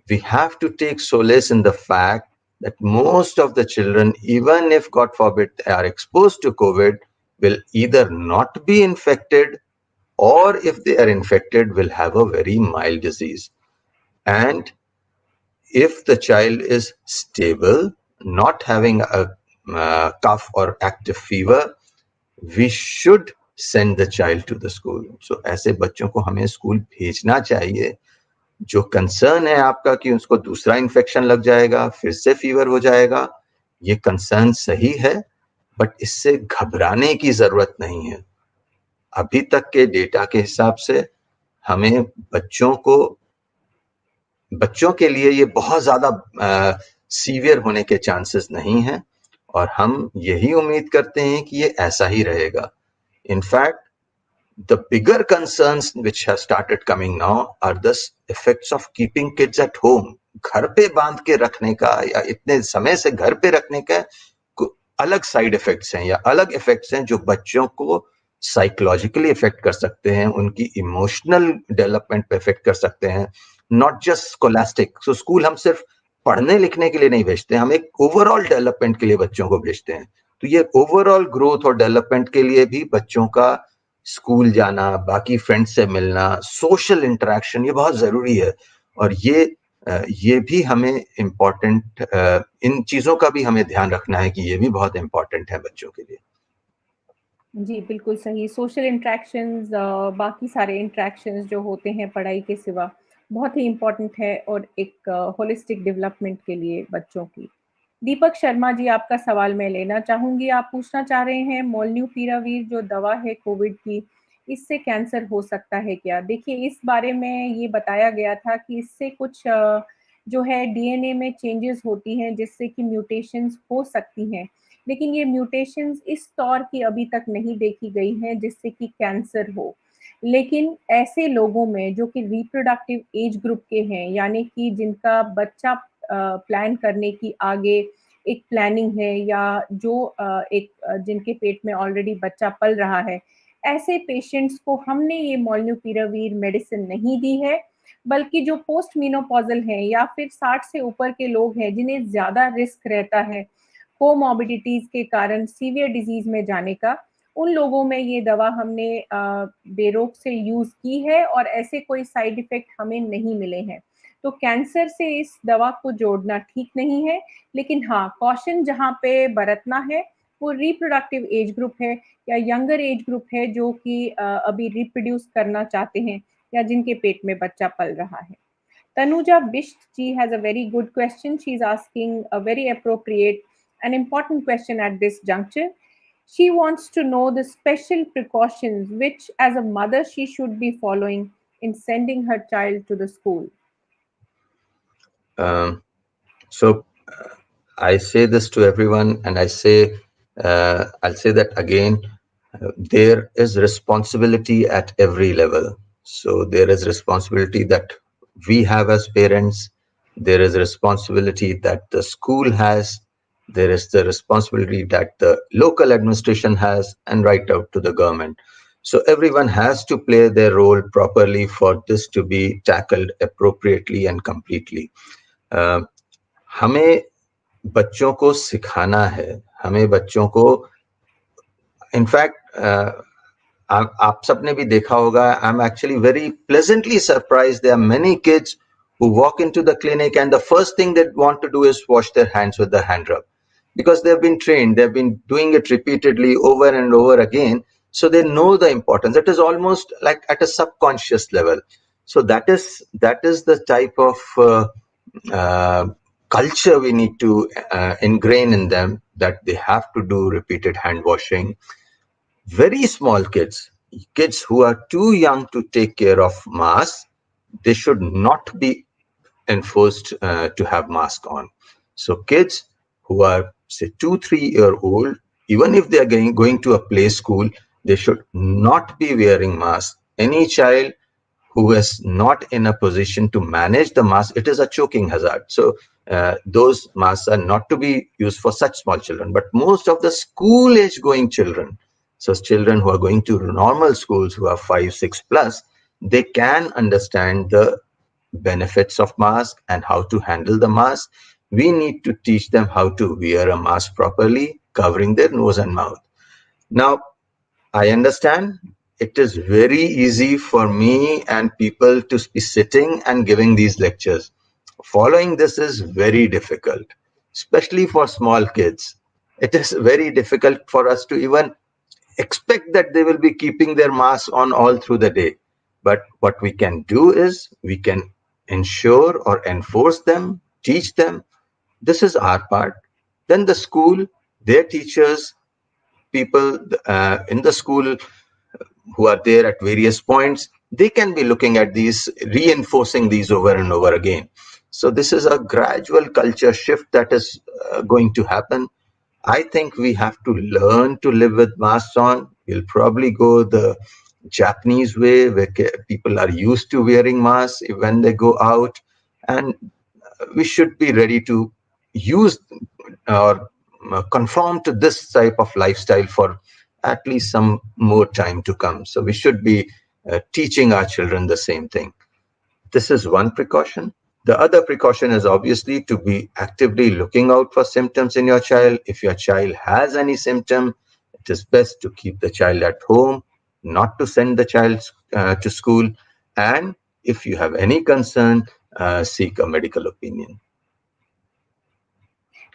we have to take solace in the fact that most of the children, even if God forbid they are exposed to COVID, will either not be infected, or if they are infected, will have a very mild disease. And if the child is stable, not having a cough or active fever, we should send the child to the school. So ऐसे बच्चों को हमें school भेजना चाहिए. जो concern है आपका कि उसको दूसरा इन्फेक्शन लग जाएगा, फिर से फीवर हो जाएगा, ये कंसर्न सही है, बट इससे घबराने की जरूरत नहीं है. अभी तक के डेटा के हिसाब से हमें बच्चों के लिए ये बहुत ज्यादा सीवियर होने के चांसेस नहीं हैं, और हम यही उम्मीद करते हैं कि ये ऐसा ही रहेगा. In fact the bigger concerns which have started coming now are the effects of keeping kids at home. घर पे बांध के रखने का या इतने समय से घर पे रखने का अलग साइड इफेक्ट्स हैं या अलग इफेक्ट्स हैं जो बच्चों को साइकोलॉजिकली इफेक्ट कर सकते हैं, उनकी इमोशनल डेवलपमेंट पे इफेक्ट कर सकते हैं, not just scholastic. So school हम सिर्फ पढ़ने लिखने के लिए नहीं भेजते, हम एक ओवरऑल डेवलपमेंट के लिए बच्चों को भेजते हैं। तो ये ओवरऑल ग्रोथ और डेवलपमेंट के लिए भी बच्चों का स्कूल जाना, बाकी फ्रेंड्स से मिलना, सोशल इंटरेक्शन, ये बहुत जरूरी है। और ये भी हमें इम्पोर्टेंट, इन चीजों का भी हमें ध्यान रखना है कि ये भी बहुत इम्पोर्टेंट है बच्चों के लिए। जी, बिल्कुल सही। सोशल इंटरैक्शंस, बाकी सारे इंटरैक्शंस जो होते हैं पढ़ाई के सिवा, बहुत ही इम्पोर्टेंट है और एक होलिस्टिक डेवलपमेंट के लिए बच्चों की। दीपक शर्मा जी, आपका सवाल मैं लेना चाहूँगी। आप पूछना चाह रहे हैं मोलन्यूपिरावीर जो दवा है कोविड की, इससे कैंसर हो सकता है क्या? देखिए, इस बारे में ये बताया गया था कि इससे कुछ जो है डीएनए में चेंजेस होती हैं जिससे कि म्यूटेशंस हो सकती हैं। लेकिन ये म्यूटेशंस इस तौर की अभी तक नहीं देखी गई हैं जिससे कि कैंसर हो। लेकिन ऐसे लोगों में जो कि रिप्रोडक्टिव एज ग्रुप के हैं, यानी कि जिनका बच्चा प्लान करने की आगे एक प्लानिंग है, या जो जिनके पेट में ऑलरेडी बच्चा पल रहा है, ऐसे पेशेंट्स को हमने ये मोलनुपिरावीर मेडिसिन नहीं दी है, बल्कि जो पोस्ट मेनोपॉजल हैं या फिर 60 से ऊपर के लोग हैं जिन्हें ज़्यादा रिस्क रहता है कोमॉर्बिडिटीज़ के कारण सीवियर डिजीज़ में जाने का, उन लोगों में ये दवा हमने बेरोक से यूज़ की है और ऐसे कोई साइड इफ़ेक्ट हमें नहीं मिले हैं। तो कैंसर से इस दवा को जोड़ना ठीक नहीं है, लेकिन हाँ, कॉशन जहाँ पे बरतना है, वो रिप्रोडक्टिव एज ग्रुप है या यंगर एज ग्रुप है जो कि अभी रिप्रोड्यूस करना चाहते हैं या जिनके पेट में बच्चा पल रहा है। Tanuja Bisht ji has a very good question. She's asking a very appropriate and important question at this juncture. She wants to know the special precautions which, as a mother, she should be following in sending her child to the school. Um, so I say this to everyone, and I'll say that again. There is responsibility at every level. So there is responsibility that we have as parents. There is responsibility that the school has. There is the responsibility that the local administration has, and right out to the government. So everyone has to play their role properly for this to be tackled appropriately and completely. Uh, हमें बच्चों को सिखाना है, हमें बच्चों को, in fact आप सबने भी देखा होगा, I am actually very pleasantly surprised, there are many kids who walk into the clinic and the first thing they want to do is wash their hands with the hand rub, because they've been trained, they've been doing it repeatedly over and over again, so they know the importance. It is almost like at a subconscious level. So that is the type of uh, culture we need to ingrain in them, that they have to do repeated hand washing. Very small kids who are too young to take care of masks, they should not be enforced to have mask on. So kids who are say 2 3 year old, even if they are going to a play school, they should not be wearing masks. Any child who is not in a position to manage the mask, it is a choking hazard. So those masks are not to be used for such small children. But most of the school age going children, so children who are going to normal schools, who are 5 6 plus, they can understand the benefits of mask and how to handle the mask. We need to teach them how to wear a mask properly, covering their nose and mouth. Now, I understand it is very easy for me and people to be sitting and giving these lectures. Following this is very difficult, especially for small kids. It is very difficult for us to even expect that they will be keeping their mask on all through the day. But what we can do is we can ensure or enforce them, teach them. This is our part. Then the school, their teachers, people in the school who are there at various points, they can be looking at these, reinforcing these over and over again. So this is a gradual culture shift that is going to happen. I think we have to learn to live with masks on. We'll probably go the Japanese way, where people are used to wearing masks when they go out, and we should be ready to use or conform to this type of lifestyle for at least some more time to come. So we should be teaching our children the same thing. This is one precaution. The other precaution is obviously to be actively looking out for symptoms in your child. If your child has any symptom, it is best to keep the child at home, not to send the child to school. And if you have any concern, seek a medical opinion.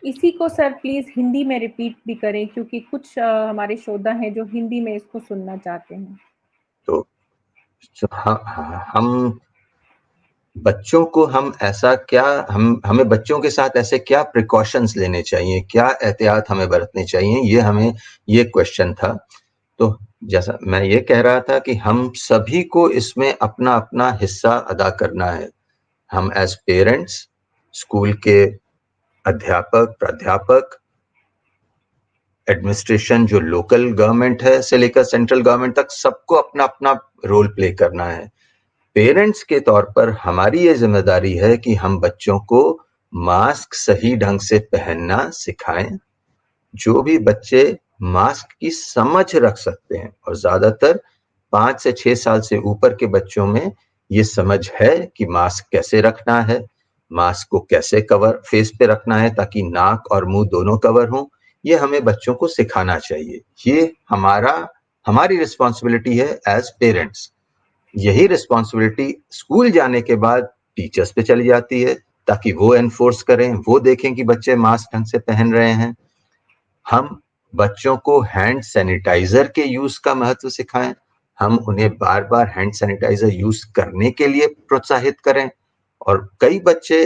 इसी को sir please Hindi में repeat भी करें, क्योंकि कुछ हमारे श्रोता हैं जो हिंदी में इसको सुनना चाहते हैं. तो हम बच्चों को हम ऐसा क्या हमें बच्चों के साथ ऐसे क्या प्रिकॉशंस लेने चाहिए, क्या एहतियात हमें बरतने चाहिए, ये क्वेश्चन था. तो जैसा मैं ये कह रहा था कि हम सभी को इसमें अपना अपना हिस्सा अदा करना है. हम एज पेरेंट्स, स्कूल के अध्यापक, प्राध्यापक, एडमिनिस्ट्रेशन जो लोकल गवर्नमेंट है से लेकर सेंट्रल गवर्नमेंट तक, सबको अपना अपना रोल प्ले करना है. पेरेंट्स के तौर पर हमारी ये जिम्मेदारी है कि हम बच्चों को मास्क सही ढंग से पहनना सिखाएं. जो भी बच्चे मास्क की समझ रख सकते हैं, और ज्यादातर 5 से 6 साल से ऊपर के बच्चों में ये समझ है कि मास्क कैसे रखना है, मास्क को कैसे कवर फेस पे रखना है ताकि नाक और मुंह दोनों कवर हों, ये हमें बच्चों को सिखाना चाहिए. ये हमारी रिस्पॉन्सिबिलिटी है एज पेरेंट्स. यही रिस्पॉन्सिबिलिटी स्कूल जाने के बाद टीचर्स पे चली जाती है ताकि वो एनफोर्स करें, वो देखें कि बच्चे मास्क ढंग से पहन रहे हैं. हम बच्चों को हैंड सैनिटाइजर के यूज का महत्व सिखाएं. हम उन्हें बार बार हैंड सैनिटाइजर यूज करने के लिए प्रोत्साहित करें. और कई बच्चे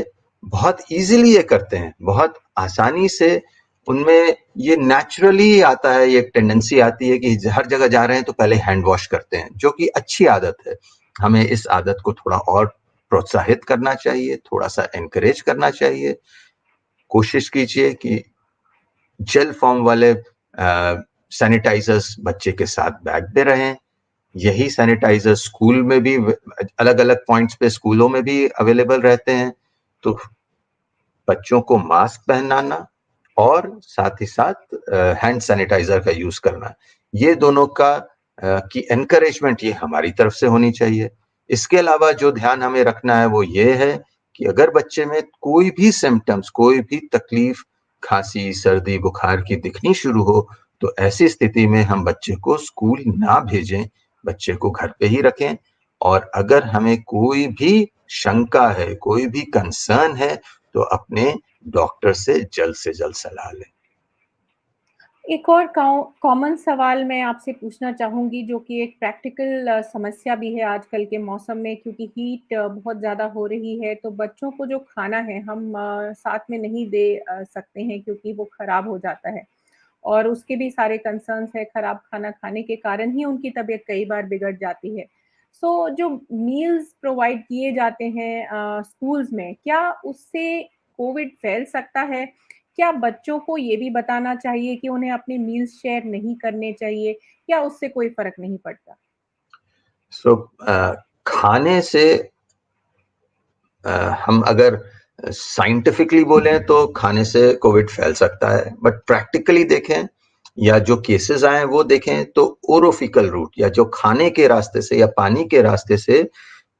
बहुत इजीली ये करते हैं, बहुत आसानी से उनमें ये नेचुरली आता है, ये टेंडेंसी आती है कि हर जगह जा रहे हैं तो पहले हैंड वॉश करते हैं, जो कि अच्छी आदत है. हमें इस आदत को थोड़ा और प्रोत्साहित करना चाहिए, थोड़ा सा एनकरेज करना चाहिए. कोशिश कीजिए कि जेल फॉर्म वाले सैनिटाइजर्स बच्चे के साथ बैग पे रहें. यही सैनिटाइजर स्कूल में भी अलग अलग पॉइंट्स पे स्कूलों में भी अवेलेबल रहते हैं. तो बच्चों को मास्क पहनाना और साथ ही साथ हैंड सैनिटाइजर का यूज करना, ये दोनों की एनकरेजमेंट ये हमारी तरफ से होनी चाहिए. इसके अलावा जो ध्यान हमें रखना है वो ये है कि अगर बच्चे में कोई भी सिम्टम्स, कोई भी तकलीफ, खांसी, सर्दी, बुखार की दिखनी शुरू हो, तो ऐसी स्थिति में हम बच्चे को स्कूल ना भेजें, बच्चे को घर पे ही रखें. और अगर हमें कोई भी शंका है, कोई भी कंसर्न है, तो अपने डॉक्टर से जल्द सलाह लें. एक और कॉमन सवाल मैं आपसे पूछना चाहूँगी, जो कि एक प्रैक्टिकल समस्या भी है आजकल के मौसम में, क्योंकि हीट बहुत ज़्यादा हो रही है, तो बच्चों को जो खाना है हम साथ में नहीं दे सकते हैं, क्योंकि वो खराब हो जाता है और उसके भी सारे कंसर्न्स है, खराब खाना खाने के कारण ही उनकी तबीयत कई बार बिगड़ जाती है. सो जो मील्स प्रोवाइड किए जाते हैं स्कूल्स में, क्या उससे कोविड फैल सकता है? क्या बच्चों को ये भी बताना चाहिए कि उन्हें अपने मील्स शेयर नहीं करने चाहिए, या उससे कोई फ़र्क नहीं पड़ता? सो खाने से हम अगर साइंटिफिकली बोलें तो खाने से कोविड फैल सकता है, बट प्रैक्टिकली देखें या जो केसेस आए वो देखें तो ओरोफिकल रूट या जो खाने के रास्ते से या पानी के रास्ते से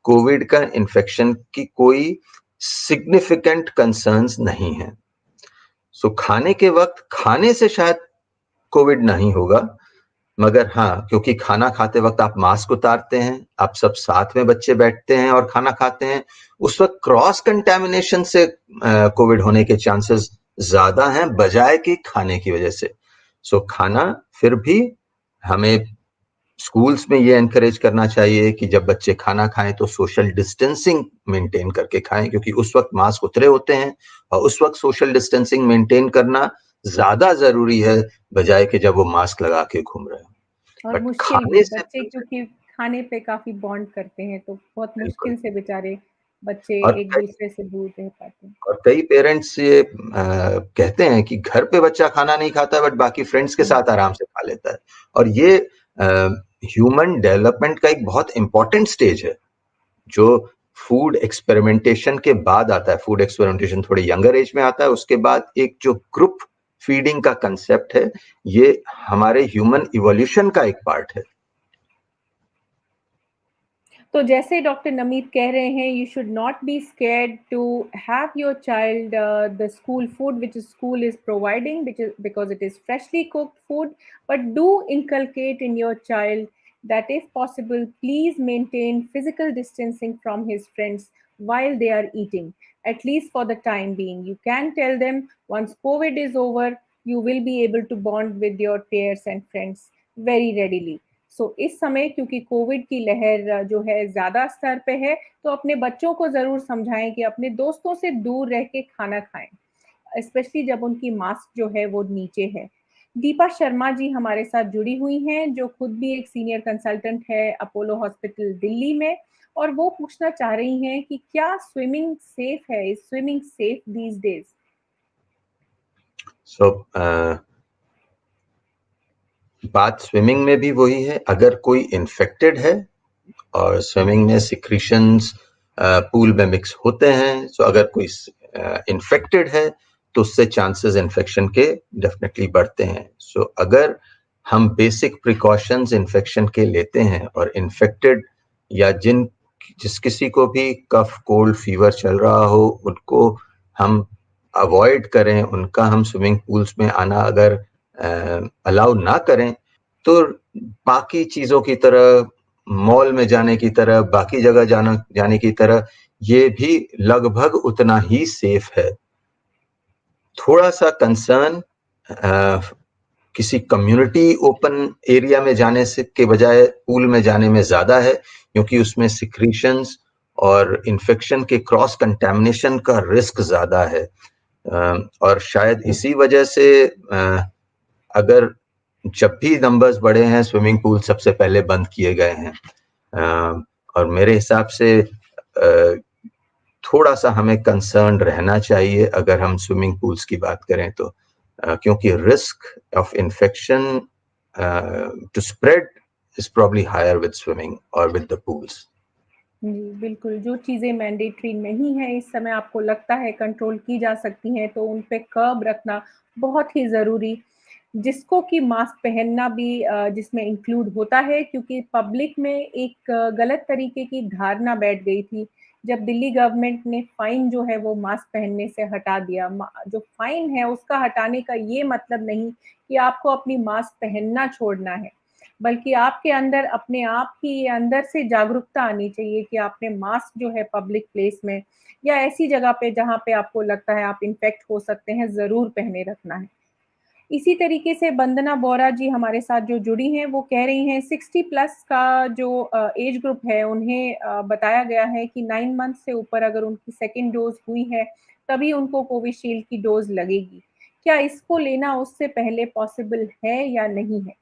कोविड का इन्फेक्शन की कोई सिग्निफिकेंट कंसर्न्स नहीं है. सो खाने के वक्त खाने से शायद कोविड नहीं होगा, मगर हाँ, क्योंकि खाना खाते वक्त आप मास्क उतारते हैं, आप सब साथ में बच्चे बैठते हैं और खाना खाते हैं, उस वक्त क्रॉस कंटेमिनेशन से कोविड होने के चांसेस ज्यादा हैं बजाय कि खाने की वजह से. सो खाना फिर भी हमें स्कूल्स में ये एनकरेज करना चाहिए कि जब बच्चे खाना खाएं तो सोशल डिस्टेंसिंग मेंटेन करके खाएं, क्योंकि उस वक्त मास्क उतरे होते हैं और उस वक्त सोशल डिस्टेंसिंग मेंटेन करना ज्यादा जरूरी है बजाय कि जब वो मास्क लगा के घूम रहे हैं. और बट मुश्किल भी, खाने से बच्चे क्योंकि खाने पे काफ़ी बॉन्ड करते हैं, तो बहुत बिल्कुल. मुश्किल से बेचारे बच्चे और एक-दूसरे से दूर रह पाते हैं। कई पेरेंट्स ये कहते हैं कि घर पे बच्चा खाना नहीं खाता बट बाकी फ्रेंड्स के हुँ। साथ आराम से खा लेता है. और ये ह्यूमन डेवलपमेंट का एक बहुत इंपॉर्टेंट स्टेज है जो फूड एक्सपेरिमेंटेशन के बाद आता है. फूड एक्सपेरिमेंटेशन थोड़े यंगर एज में आता है, उसके बाद एक जो ग्रुप फीडिंग का कंसेप्ट है, ये हमारे ह्यूमन इवोल्यूशन का एक पार्ट है। तो जैसे डॉक्टर नमीत कह रहे हैं, you should not be scared to have your child the school food which school is providing, because it is freshly cooked food, but do inculcate in your child that if possible, please maintain physical distancing from his friends while they are eating, at least for the time being. You can tell them once COVID is over, you will be able to bond with your peers and friends very readily. इस समय क्योंकि Covid की लहर जो है ज़्यादा स्तर पे है, तो अपने बच्चों को ज़रूर समझाएँ कि अपने दोस्तों से दूर रह के खाना खाएँ, स्पेशली जब उनकी मास्क जो है वो नीचे है। दीपा शर्मा जी हमारे साथ जुड़ी हुई हैं, जो खुद भी एक सीनियर कंसल्टेंट है अपोलो हॉस्पिटल दिल्ली में, और वो पूछना चाह रही हैं कि क्या स्विमिंग सेफ है? Is swimming safe these days? So बात स्विमिंग में भी वही है, अगर कोई इन्फेक्टेड है और स्विमिंग में सिक्रीशंस पूल में मिक्स होते हैं, सो अगर कोई इन्फेक्टेड है तो उससे चांसेस इन्फेक्शन के डेफिनेटली बढ़ते हैं। सो अगर हम बेसिक प्रिकॉशंस इन्फेक्शन के लेते हैं और इन्फेक्टेड या जिस किसी को भी कफ कोल्ड फीवर चल रहा हो, उनको हम अवॉइड करें, उनका हम स्विमिंग पूल्स में आना अगर अलाउ ना करें, तो बाकी चीजों की तरह, मॉल में जाने की तरह, बाकी जगह जाने की तरह ये भी लगभग उतना ही सेफ है। थोड़ा सा कंसर्न किसी कम्युनिटी ओपन एरिया में जाने से के बजाय पूल में जाने में ज्यादा है, क्योंकि उसमें सिक्रीशंस और इन्फेक्शन के क्रॉस कंटेमिनेशन का रिस्क ज्यादा है। और शायद इसी वजह से अगर जब भी नंबर्स बढ़े हैं, स्विमिंग पूल सबसे पहले बंद किए गए हैं। और मेरे हिसाब से थोड़ा सा हमें कंसर्न रहना चाहिए अगर हम स्विमिंग पूल्स की बात करें तो, क्योंकि risk of infection to spread is probably higher with swimming और विद द पूल्स। जी, बिल्कुल, जो चीज़ें मैंडेटरी नहीं हैं, इस समय आपको लगता है कंट्रोल की जा सकती हैं, तो उन पे कर्ब रखना बहुत ही ज़रूरी। जिसको कि मास्क पहनना भी जिसमें इंक्लूड होता है, क्योंकि पब्लिक में एक गलत तरीके की धारणा बैठ गई थी, जब दिल्ली गवर्नमेंट ने फ़ाइन जो है वो मास्क पहनने से हटा दिया। जो फ़ाइन है उसका हटाने का ये मतलब नहीं कि आपको अपनी मास्क पहनना छोड़ना है, बल्कि आपके अंदर अपने आप की ये अंदर से जागरूकता आनी चाहिए कि आपने मास्क जो है पब्लिक प्लेस में या ऐसी जगह पे जहाँ पे आपको लगता है आप इन्फेक्ट हो सकते हैं, ज़रूर पहने रखना है। इसी तरीके से वंदना बोरा जी हमारे साथ जो जुड़ी हैं, वो कह रही हैं 60 प्लस का जो एज ग्रुप है, उन्हें बताया गया है कि 9 मंथ से ऊपर अगर उनकी सेकंड डोज़ हुई है, तभी उनको कोविशील्ड की डोज़ लगेगी। क्या इसको लेना उससे पहले पॉसिबल है या नहीं है?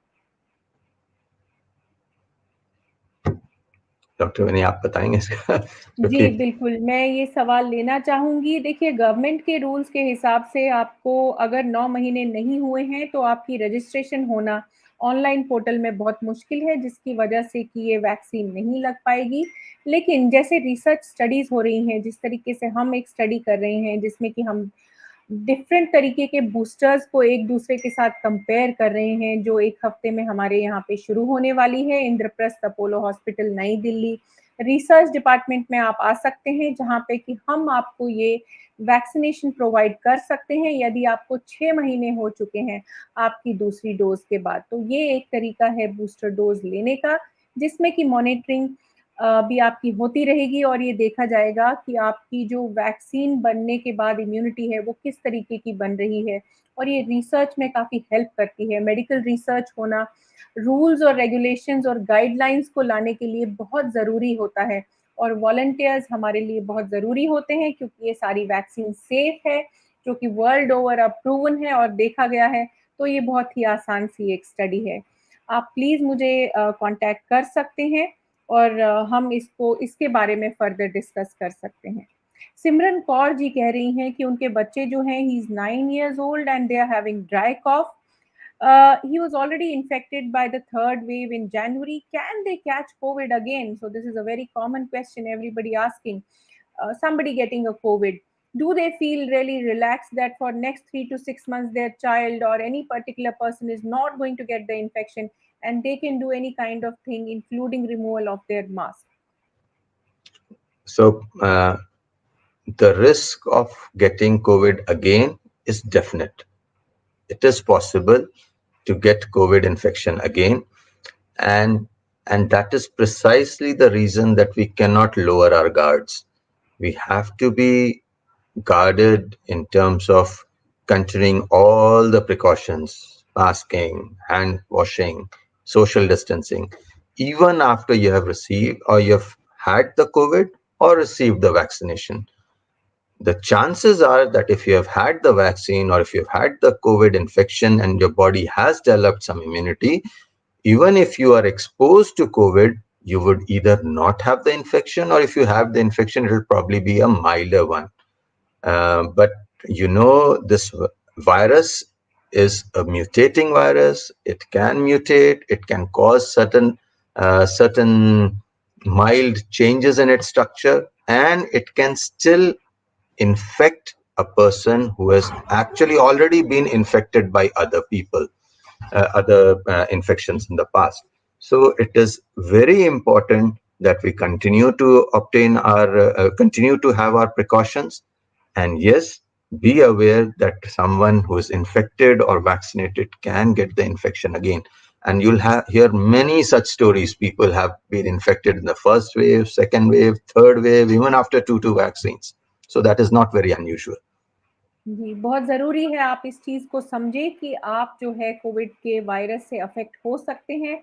डॉक्टर विनय, आप बताएंगे इसका? जी, क्योंकि बिल्कुल, मैं ये सवाल लेना चाहूँगी। देखिए, गवर्नमेंट के रूल्स के हिसाब से आपको अगर 9 महीने नहीं हुए हैं, तो आपकी रजिस्ट्रेशन होना ऑनलाइन पोर्टल में बहुत मुश्किल है, जिसकी वजह से कि ये वैक्सीन नहीं लग पाएगी। लेकिन जैसे रिसर्च स्टडीज़ हो रही हैं, जिस तरीके से हम एक स्टडी कर रहे हैं, जिसमें कि हम डिफरेंट तरीके के बूस्टर्स को एक दूसरे के साथ कंपेयर कर रहे हैं, जो 1 हफ्ते में हमारे यहाँ पे शुरू होने वाली है। इंद्रप्रस्थ अपोलो हॉस्पिटल नई दिल्ली रिसर्च डिपार्टमेंट में आप आ सकते हैं, जहाँ पे कि हम आपको ये वैक्सीनेशन प्रोवाइड कर सकते हैं यदि आपको 6 महीने हो चुके हैं आपकी दूसरी डोज़ के बाद। तो ये एक तरीका है बूस्टर डोज़ लेने का, जिसमें कि मॉनिटरिंग भी आपकी होती रहेगी और ये देखा जाएगा कि आपकी जो वैक्सीन बनने के बाद इम्यूनिटी है, वो किस तरीके की बन रही है, और ये रिसर्च में काफ़ी हेल्प करती है। मेडिकल रिसर्च होना, रूल्स और रेगुलेशंस और गाइडलाइंस को लाने के लिए बहुत ज़रूरी होता है, और वॉलंटियर्स हमारे लिए बहुत ज़रूरी होते हैं, क्योंकि ये सारी वैक्सीन सेफ है, जो कि वर्ल्ड ओवर अब प्रूवन है और देखा गया है। तो ये बहुत ही आसान सी एक स्टडी है। आप प्लीज़ मुझे कॉन्टैक्ट कर सकते हैं, और हम इसको इसके बारे में फर्दर डिस्कस कर सकते हैं। सिमरन कौर जी कह रही हैं कि उनके बच्चे जो हैं, he is 9 years old and they are having dry cough. He was already infected by the third wave in January. Can they catch COVID again? So this is a very common question everybody asking. Somebody getting a COVID. do they feel really relaxed that for next 3 to 6 months their child or any particular person is not going to get the infection, and they can do any kind of thing including removal of their mask? So the risk of getting COVID again is definite. It is possible to get COVID infection again, and that is precisely the reason that we cannot lower our guards. We have to be guarded in terms of continuing all the precautions, masking, hand washing, social distancing, even after you have received or you have had the COVID or received the vaccination. The chances are that if you have had the vaccine or if you've had the COVID infection and your body has developed some immunity, even if you are exposed to COVID, you would either not have the infection, or if you have the infection, it will probably be a milder one. But this virus is a mutating virus. It can mutate. It can cause certain mild changes in its structure, and it can still infect a person who has actually already been infected by other people, other infections in the past. So it is very important that we continue to have our precautions, and yes, be aware that someone who is infected or vaccinated can get the infection again. And you'll hear many such stories. People have been infected in the first wave, second wave, third wave, even after two vaccines. So that is not very unusual. जी, बहुत ज़रूरी है आप इस चीज़ को समझें कि आप जो है कोविड के वायरस से अफ़ेक्ट हो सकते हैं।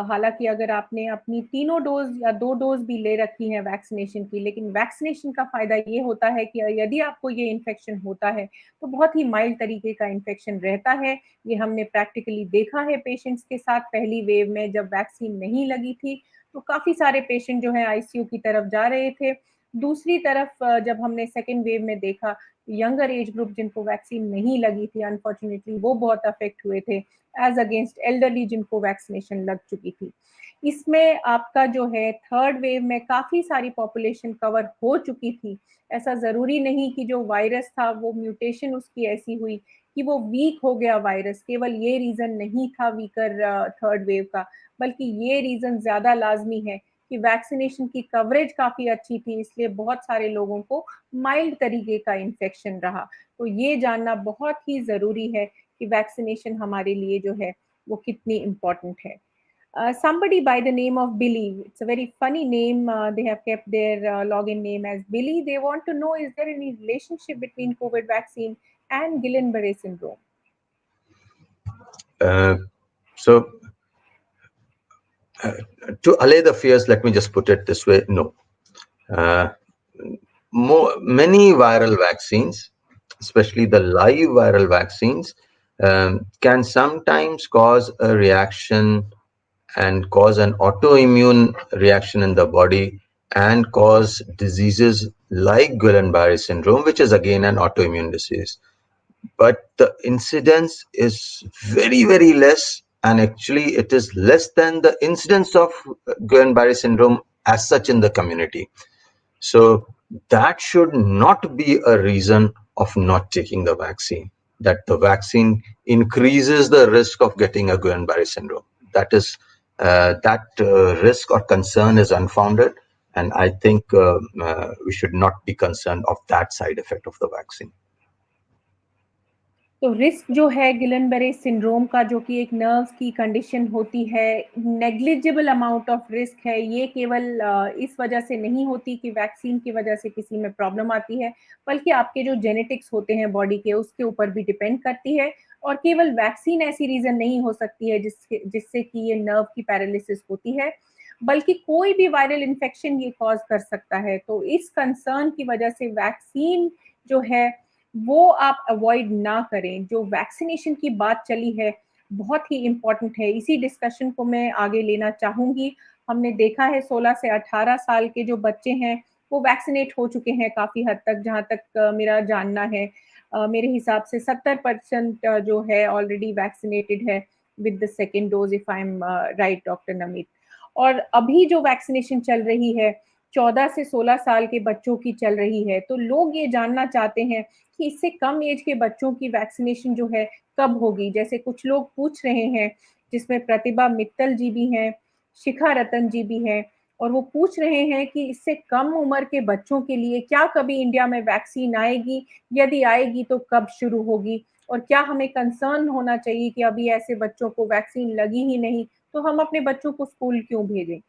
हालाँकि अगर आपने अपनी तीनों डोज़ या 2 डोज़ भी ले रखी हैं वैक्सीनेशन की, लेकिन वैक्सीनेशन का फ़ायदा ये होता है कि यदि आपको ये इन्फेक्शन होता है, तो बहुत ही माइल्ड तरीके का इन्फेक्शन रहता है। ये हमने प्रैक्टिकली देखा है पेशेंट्स के साथ। पहली वेव में जब वैक्सीन नहीं लगी थी, तो काफ़ी सारे पेशेंट जो हैं आईसीयू की तरफ जा रहे थे। दूसरी तरफ जब हमने सेकंड वेव में देखा, यंगर एज ग्रुप जिनको वैक्सीन नहीं लगी थी अनफॉर्चुनेटली वो बहुत अफेक्ट हुए थे एज अगेंस्ट एल्डरली जिनको वैक्सीनेशन लग चुकी थी। इसमें आपका जो है थर्ड वेव में काफ़ी सारी पॉपुलेशन कवर हो चुकी थी। ऐसा ज़रूरी नहीं कि जो वायरस था वो म्यूटेशन उसकी ऐसी हुई कि वो वीक हो गया वायरस, केवल ये रीज़न नहीं था वीकर थर्ड वेव का, बल्कि ये रीज़न ज़्यादा लाज़मी है कि वैक्सीनेशन की कवरेज काफ़ी अच्छी थी, इसलिए बहुत सारे लोगों को माइल्ड तरीके का इन्फेक्शन रहा। तो ये जानना बहुत ही ज़रूरी है कि वैक्सीनेशन हमारे लिए जो है वो कितनी इम्पोर्टेंट है। Somebody by the name of Billy, it's a very funny name, they have kept their login name as Billy. They want to know, is there any relationship between COVID vaccine and Guillain-Barré syndrome? Uh, so, to allay the fears, let me just put it this way: no. Uh, Many viral vaccines, especially the live viral vaccines, can sometimes cause a reaction and cause an autoimmune reaction in the body and cause diseases like Guillain-Barré syndrome, which is again an autoimmune disease. But the incidence is very, very less, and actually it is less than the incidence of Guillain-Barré syndrome as such in the community. So that should not be a reason of not taking the vaccine, that the vaccine increases the risk of getting a Guillain-Barré syndrome. That risk or concern is unfounded, and I think we should not be concerned of that side effect of the vaccine. तो risk जो है गिलन बेरे syndrome का, जो कि एक nerves की condition होती है, नेग्लिजिबल अमाउंट ऑफ रिस्क है। ये केवल इस वजह से नहीं होती कि वैक्सीन की वजह से किसी में प्रॉब्लम आती है, बल्कि आपके जो जेनेटिक्स होते हैं बॉडी के उसके ऊपर भी डिपेंड करती है। और केवल वैक्सीन ऐसी रीज़न नहीं हो सकती है जिससे कि ये नर्व की पैरालिसिस होती है, बल्कि कोई भी वायरल इन्फेक्शन ये कॉज कर सकता है। तो इस कंसर्न की वजह से वैक्सीन जो है वो आप अवॉइड ना करें। जो वैक्सीनेशन की बात चली है, बहुत ही इम्पोर्टेंट है। इसी डिस्कशन को मैं आगे लेना चाहूँगी। हमने देखा है 16 से 18 साल के जो बच्चे हैं, वो वैक्सीनेट हो चुके हैं काफ़ी हद तक, जहाँ तक मेरा जानना है। मेरे हिसाब से 70% जो है ऑलरेडी वैक्सीनेटेड है with the second dose, if I am right doctor Namit. और अभी जो वैक्सीनेशन चल रही है, 14 से 16 साल के बच्चों की चल रही है। तो लोग ये जानना चाहते हैं कि इससे कम एज के बच्चों की वैक्सीनेशन जो है कब होगी? जैसे कुछ लोग पूछ रहे हैं, जिसमें प्रतिभा मित्तल जी भी हैं, शिखा रतन जी भी हैं, और वो पूछ रहे हैं कि इससे कम उम्र के बच्चों के लिए क्या कभी इंडिया में वैक्सीन आएगी? यदि आएगी तो कब शुरू होगी? और क्या हमें कंसर्न होना चाहिए कि अभी ऐसे बच्चों को वैक्सीन लगी ही नहीं, तो हम अपने बच्चों को स्कूल क्यों भेजें?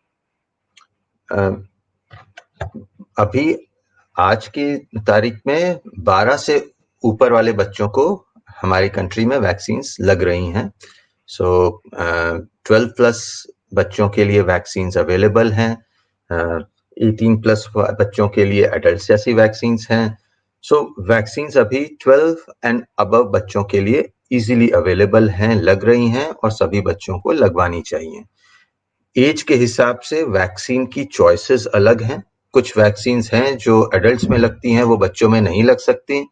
अभी आज की तारीख में 12 से ऊपर वाले बच्चों को हमारी कंट्री में वैक्सीन्स लग रही हैं। सो 12 प्लस बच्चों के लिए वैक्सीन्स अवेलेबल हैं। 18 प्लस बच्चों के लिए एडल्ट जैसी वैक्सीन्स हैं। सो वैक्सीन्स अभी 12 एंड अबव बच्चों के लिए इजीली अवेलेबल हैं, लग रही हैं और सभी बच्चों को लगवानी चाहिए। एज के हिसाब से वैक्सीन की चॉइसेस अलग हैं। कुछ वैक्सीन्स हैं जो एडल्ट्स में लगती हैं, वो बच्चों में नहीं लग सकती,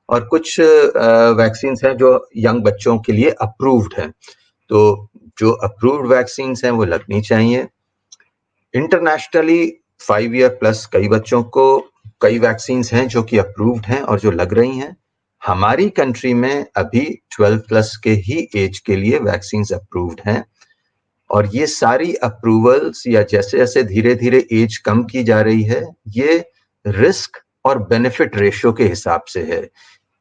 और कुछ वैक्सीन्स हैं जो यंग बच्चों के लिए अप्रूव्ड हैं। तो जो अप्रूव्ड वैक्सीन्स हैं वो लगनी चाहिए। इंटरनेशनली 5 ईयर प्लस कई बच्चों को कई वैक्सीन्स हैं जो कि अप्रूव्ड हैं और जो लग रही हैं। हमारी कंट्री में अभी 12 प्लस के ही एज के लिए वैक्सीन्स अप्रूव्ड हैं, और ये सारी अप्रूवल्स या जैसे जैसे धीरे धीरे एज कम की जा रही है, ये रिस्क और बेनिफिट रेशियो के हिसाब से है।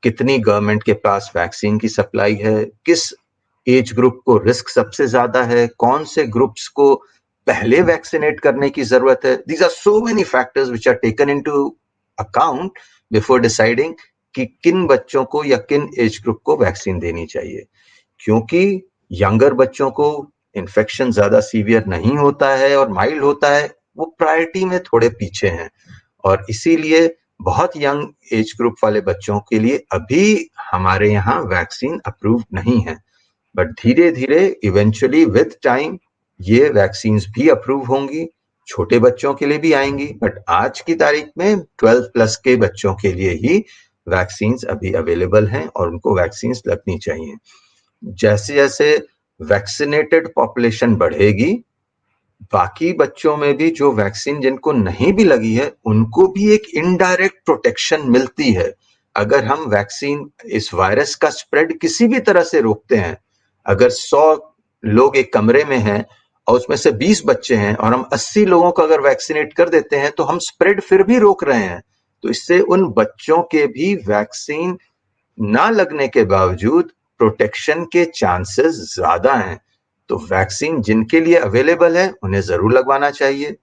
कितनी गवर्नमेंट के पास वैक्सीन की सप्लाई है, किस एज ग्रुप को रिस्क सबसे ज्यादा है, कौन से ग्रुप्स को पहले वैक्सीनेट करने की जरूरत है। These are so many factors which are taken into account before deciding कि किन बच्चों को या किन एज ग्रुप को वैक्सीन देनी चाहिए। क्योंकि यंगर बच्चों को इन्फेक्शन ज्यादा सीवियर नहीं होता है और माइल्ड होता है, वो प्रायोरिटी में थोड़े पीछे हैं, और इसीलिए बहुत यंग एज ग्रुप वाले बच्चों के लिए अभी हमारे यहाँ वैक्सीन अप्रूव नहीं है। बट धीरे धीरे इवेंचुअली विद टाइम ये वैक्सीन भी अप्रूव होंगी, छोटे बच्चों के लिए भी आएंगी। बट आज की तारीख में 12 प्लस के बच्चों के लिए ही वैक्सीन अभी अवेलेबल हैं और उनको वैक्सीन लगनी चाहिए। जैसे जैसे वैक्सीनेटेड पॉपुलेशन बढ़ेगी, बाकी बच्चों में भी जो वैक्सीन जिनको नहीं भी लगी है उनको भी एक इनडायरेक्ट प्रोटेक्शन मिलती है। अगर हम वैक्सीन इस वायरस का स्प्रेड किसी भी तरह से रोकते हैं, अगर 100 लोग एक कमरे में हैं और उसमें से 20 बच्चे हैं और हम 80 लोगों को अगर वैक्सीनेट कर देते हैं तो हम स्प्रेड फिर भी रोक रहे हैं। तो इससे उन बच्चों के भी वैक्सीन ना लगने के बावजूद प्रोटेक्शन के चांसेस ज्यादा हैं। तो वैक्सीन जिनके लिए अवेलेबल है उन्हें जरूर लगवाना चाहिए।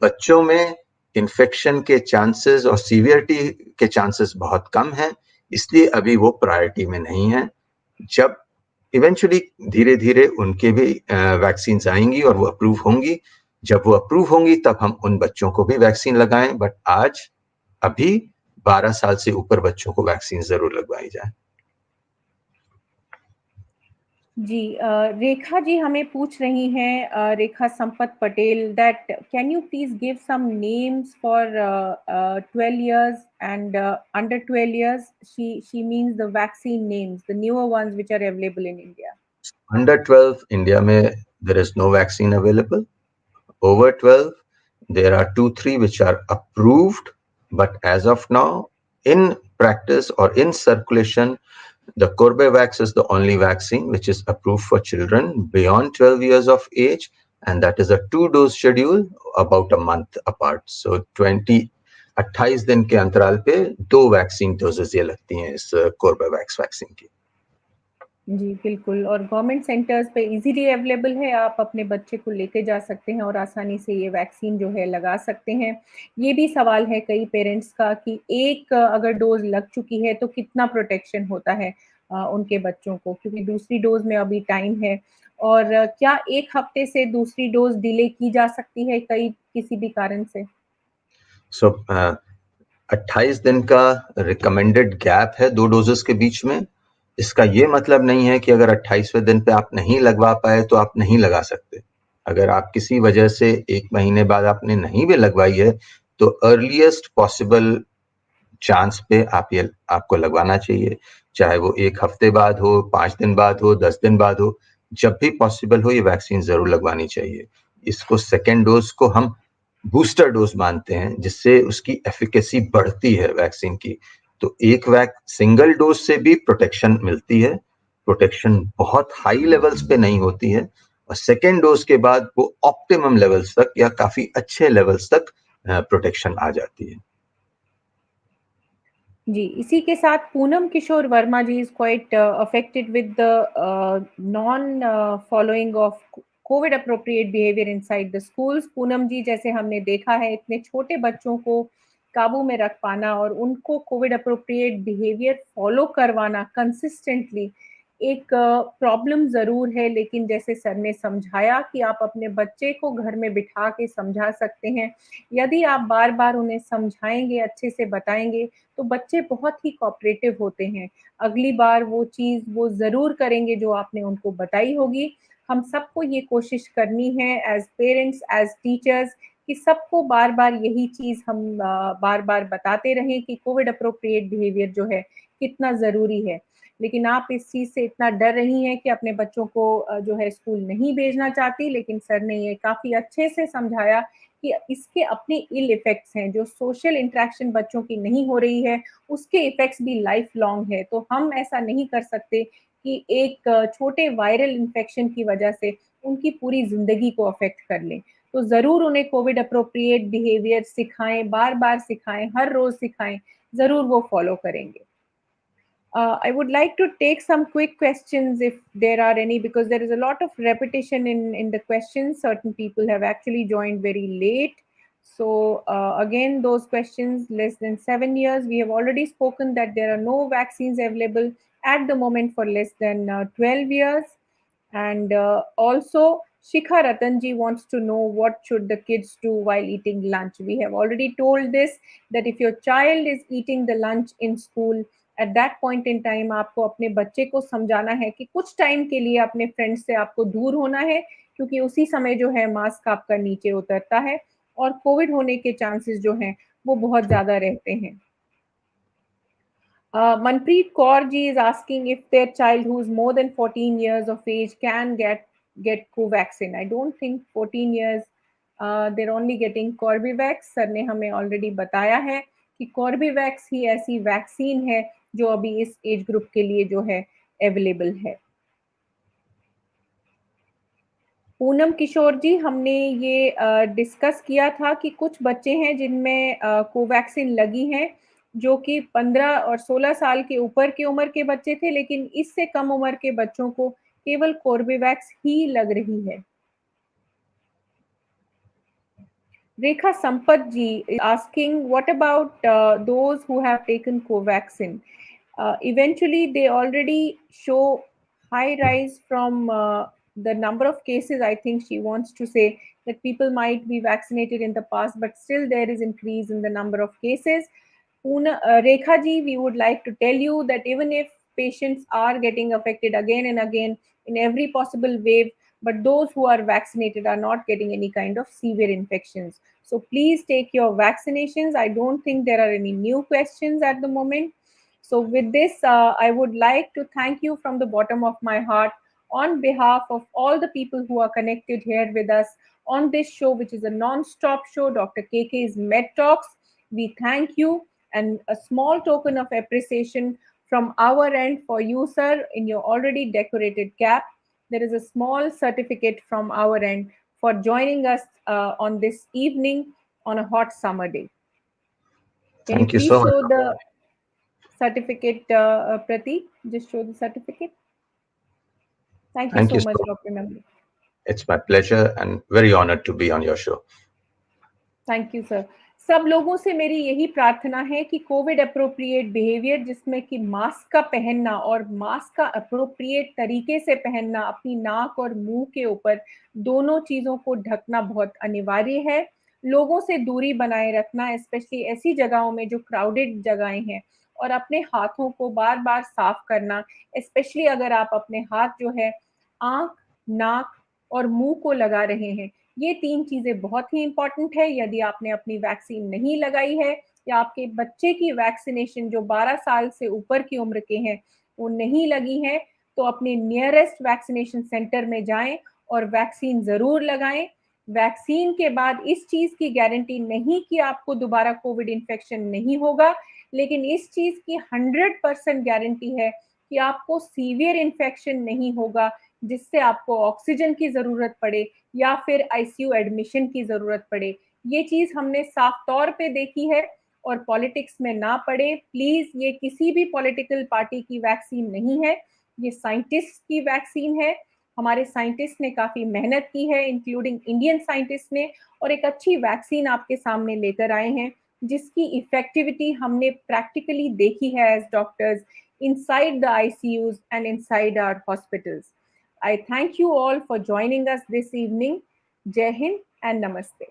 बच्चों में इन्फेक्शन के चांसेस और सीवियरिटी के चांसेस बहुत कम हैं, इसलिए अभी वो प्रायोरिटी में नहीं है। जब इवेंचुअली धीरे धीरे उनके भी वैक्सीन आएंगी और वो अप्रूव होंगी, जब वो अप्रूव होंगी तब हम उन बच्चों को भी वैक्सीन लगाएं। बट आज अभी 12 साल से ऊपर बच्चों को वैक्सीन जरूर लगवाई जाए। जी, रेखा जी हमें पूछ रही हैं, Rekha Sampat Patel, that can you please give some names for 12 years and under 12 years? She means the vaccine names, the newer ones which are available in India. Under 12 India में there is no vaccine available. Over 12 there are 2-3 which are approved, but as of now in practice or in circulation the Corbevax is the only vaccine which is approved for children beyond 12 years of age, and that is a 2-dose schedule about a month apart. So 28 दिन के अंतराल पे 2 vaccine doses ये लगती हैं इस Corbevax vaccine की। जी, बिल्कुल, और गवर्नमेंट सेंटर्स पे इज़िली अवेलेबल है, आप अपने बच्चे को लेके जा सकते हैं और आसानी से ये वैक्सीन जो है लगा सकते हैं। ये भी सवाल है कई पेरेंट्स का कि एक अगर डोज़ लग चुकी है तो कितना प्रोटेक्शन होता है उनके बच्चों को, क्योंकि दूसरी डोज़ में अभी टाइम है, और क्या 1 हफ्ते से दूसरी डोज़ डिले की जा सकती है कई किसी भी कारण से? सो 28 दिन का रिकमेंडेड गैप है 2 डोजेस के बीच में। इसका ये मतलब नहीं है कि अगर 28वें दिन पे आप नहीं लगवा पाए तो आप नहीं लगा सकते। अगर आप किसी वजह से 1 महीने बाद आपने नहीं भी लगवाई है तो अर्लीस्ट पॉसिबल चांस पे आपको लगवाना चाहिए, चाहे वो 1 हफ्ते बाद हो, 5 दिन बाद हो, 10 दिन बाद हो, जब भी पॉसिबल हो ये वैक्सीन जरूर लगवानी चाहिए। इसको सेकेंड डोज को हम बूस्टर डोज मानते हैं, जिससे उसकी एफिकेसी बढ़ती है वैक्सीन की। तो एक सिंगल डोज से भी प्रोटेक्शन मिलती है, प्रोटेक्शन बहुत हाई लेवल्स पे नहीं होती है, और सेकेंड डोज के बाद वो ऑप्टिमम लेवल्स तक या काफी अच्छे लेवल्स तक प्रोटेक्शन आ जाती है। जी, इसी के साथ Poonam Kishore Verma ji is quite affected with the non following of COVID appropriate behaviour inside the schools. Poonam ji, जैसे हमने देखा है, इतने छोटे बच्चों को काबू में रख पाना और उनको कोविड अप्रोप्रिएट बिहेवियर फॉलो करवाना कंसिस्टेंटली एक प्रॉब्लम ज़रूर है, लेकिन जैसे सर ने समझाया कि आप अपने बच्चे को घर में बिठा के समझा सकते हैं। यदि आप बार-बार उन्हें समझाएँगे, अच्छे से बताएँगे, तो बच्चे बहुत ही कोऑपरेटिव होते हैं। अगली बार वो चीज़ वो ज़रूर करेंगे जो आपने उनको बताई होगी। हम सबको ये कोशिश करनी है एज़ पेरेंट्स, एज़ टीचर्स, कि सबको बार-बार यही चीज़ हम बार-बार बताते रहें कि कोविड एप्रोप्रिएट बिहेवियर जो है कितना ज़रूरी है। लेकिन आप इस चीज़ से इतना डर रही हैं कि अपने बच्चों को जो है स्कूल नहीं भेजना चाहती, लेकिन सर ने ये काफ़ी अच्छे से समझाया कि इसके अपने इल इफ़ेक्ट्स हैं, जो सोशल इंटरैक्शन बच्चों की नहीं हो रही है, उसके इफ़ेक्ट्स भी लाइफ़ लॉन्ग है। तो हम ऐसा नहीं कर सकते कि एक छोटे वायरल इन्फेक्शन की वजह से उनकी पूरी ज़िंदगी को अफ़ेक्ट कर लें। तो ज़रूर उन्हें कोविड एप्रोप्रिएट बिहेवियर सिखाएँ, बार-बार सिखाएँ, हर रोज़ सिखाएँ, ज़रूर वो फ़ॉलो करेंगे। I would like to take some quick questions if there are any, because there is a lot of repetition in the questions. Certain people have actually joined very late. So, again, those questions less than 7 years. We have already spoken that there are no vaccines available at the moment for less than 12 years. And also, Shikha Ratanji wants to know what should the kids do while eating lunch. We have already told this, that if your child is eating the lunch in school, at that point in time आपको अपने बच्चे को समझाना है कि कुछ time के लिए अपने फ्रेंड्स से आपको दूर होना है, क्योंकि उसी समय जो है मास्क आपका नीचे उतरता है और कोविड होने के चांसेस जो हैं वो बहुत ज़्यादा रहते हैं। Manpreet Kaur ji is asking if their child who is more than 14 years of age can get Covaxin. I don't think 14 years, they're only getting Corbevax. Sir ने हमें ऑलरेडी बताया है कि कॉर्बेवैक्स ही ऐसी वैक्सीन है जो अभी इस एज ग्रुप के लिए जो है अवेलेबल है। पूनम किशोर जी, हमने ये डिस्कस किया था कि कुछ बच्चे हैं जिनमें कोवैक्सीन लगी हैं, जो कि 15 और 16 साल के ऊपर की उम्र के बच्चे थे, लेकिन इससे कम उम्र के बच्चों को केवल कोर्बेवैक्स ही लग रही है। Rekha Sampath ji is asking, what about those who have taken Covaxin? Eventually, they already show high rise from the number of cases. I think she wants to say that people might be vaccinated in the past, but still there is increase in the number of cases. Rekha ji, we would like to tell you that even if patients are getting affected again and again in every possible wave, but those who are vaccinated are not getting any kind of severe infections. So please take your vaccinations. I don't think there are any new questions at the moment. So with this, I would like to thank you from the bottom of my heart on behalf of all the people who are connected here with us on this show, which is a non-stop show, Dr. KK's Med Talks. We thank you, and a small token of appreciation from our end for you, sir, in your already decorated cap. There is a small certificate from our end for joining us on this evening on a hot summer day. Can you Thank you so please much. show the certificate, Pratik? Just show the certificate. Thank you Thank so you much, so much. Dr. Nambi. It's my pleasure and very honored to be on your show. Thank you sir. सब लोगों से मेरी यही प्रार्थना है कि Covid appropriate behaviour, जिसमें कि मास्क का पहनना और मास्क का अप्रोप्रिएट तरीके से पहनना, अपनी नाक और मुंह के ऊपर दोनों चीज़ों को ढकना बहुत अनिवार्य है। लोगों से दूरी बनाए रखना, स्पेशली ऐसी जगहों में जो क्राउडेड जगहें हैं, और अपने हाथों को बार-बार साफ करना, स्पेशली अगर आप अपने हाथ जो है आँख, नाक और मुँह को लगा रहे हैं। ये 3 चीज़ें बहुत ही इम्पोर्टेंट है। यदि आपने अपनी वैक्सीन नहीं लगाई है या आपके बच्चे की वैक्सीनेशन जो 12 साल से ऊपर की उम्र के हैं, वो नहीं लगी है, तो अपने नियरेस्ट वैक्सीनेशन सेंटर में जाएँ और वैक्सीन ज़रूर लगाएँ। वैक्सीन के बाद इस चीज की गारंटी नहीं कि आपको दोबारा कोविड इन्फेक्शन नहीं होगा, लेकिन इस चीज की 100% गारंटी है कि आपको सीवियर इन्फेक्शन नहीं होगा, जिससे आपको ऑक्सीजन की जरूरत पड़े या फिर आईसीयू एडमिशन की जरूरत पड़े। ये चीज हमने साफ तौर पे देखी है, और पॉलिटिक्स में ना पड़े प्लीज। ये किसी भी पॉलिटिकल पार्टी की वैक्सीन नहीं है, ये साइंटिस्ट की वैक्सीन है। हमारे साइंटिस्ट ने काफी मेहनत की है, इंक्लूडिंग इंडियन साइंटिस्ट ने, और एक अच्छी वैक्सीन आपके सामने लेकर आए हैं, जिसकी इफेक्टिविटी हमने प्रैक्टिकली देखी है as doctors inside the ICUs and inside our hospitals. I thank you all for joining us this evening. Jai Hind and Namaste.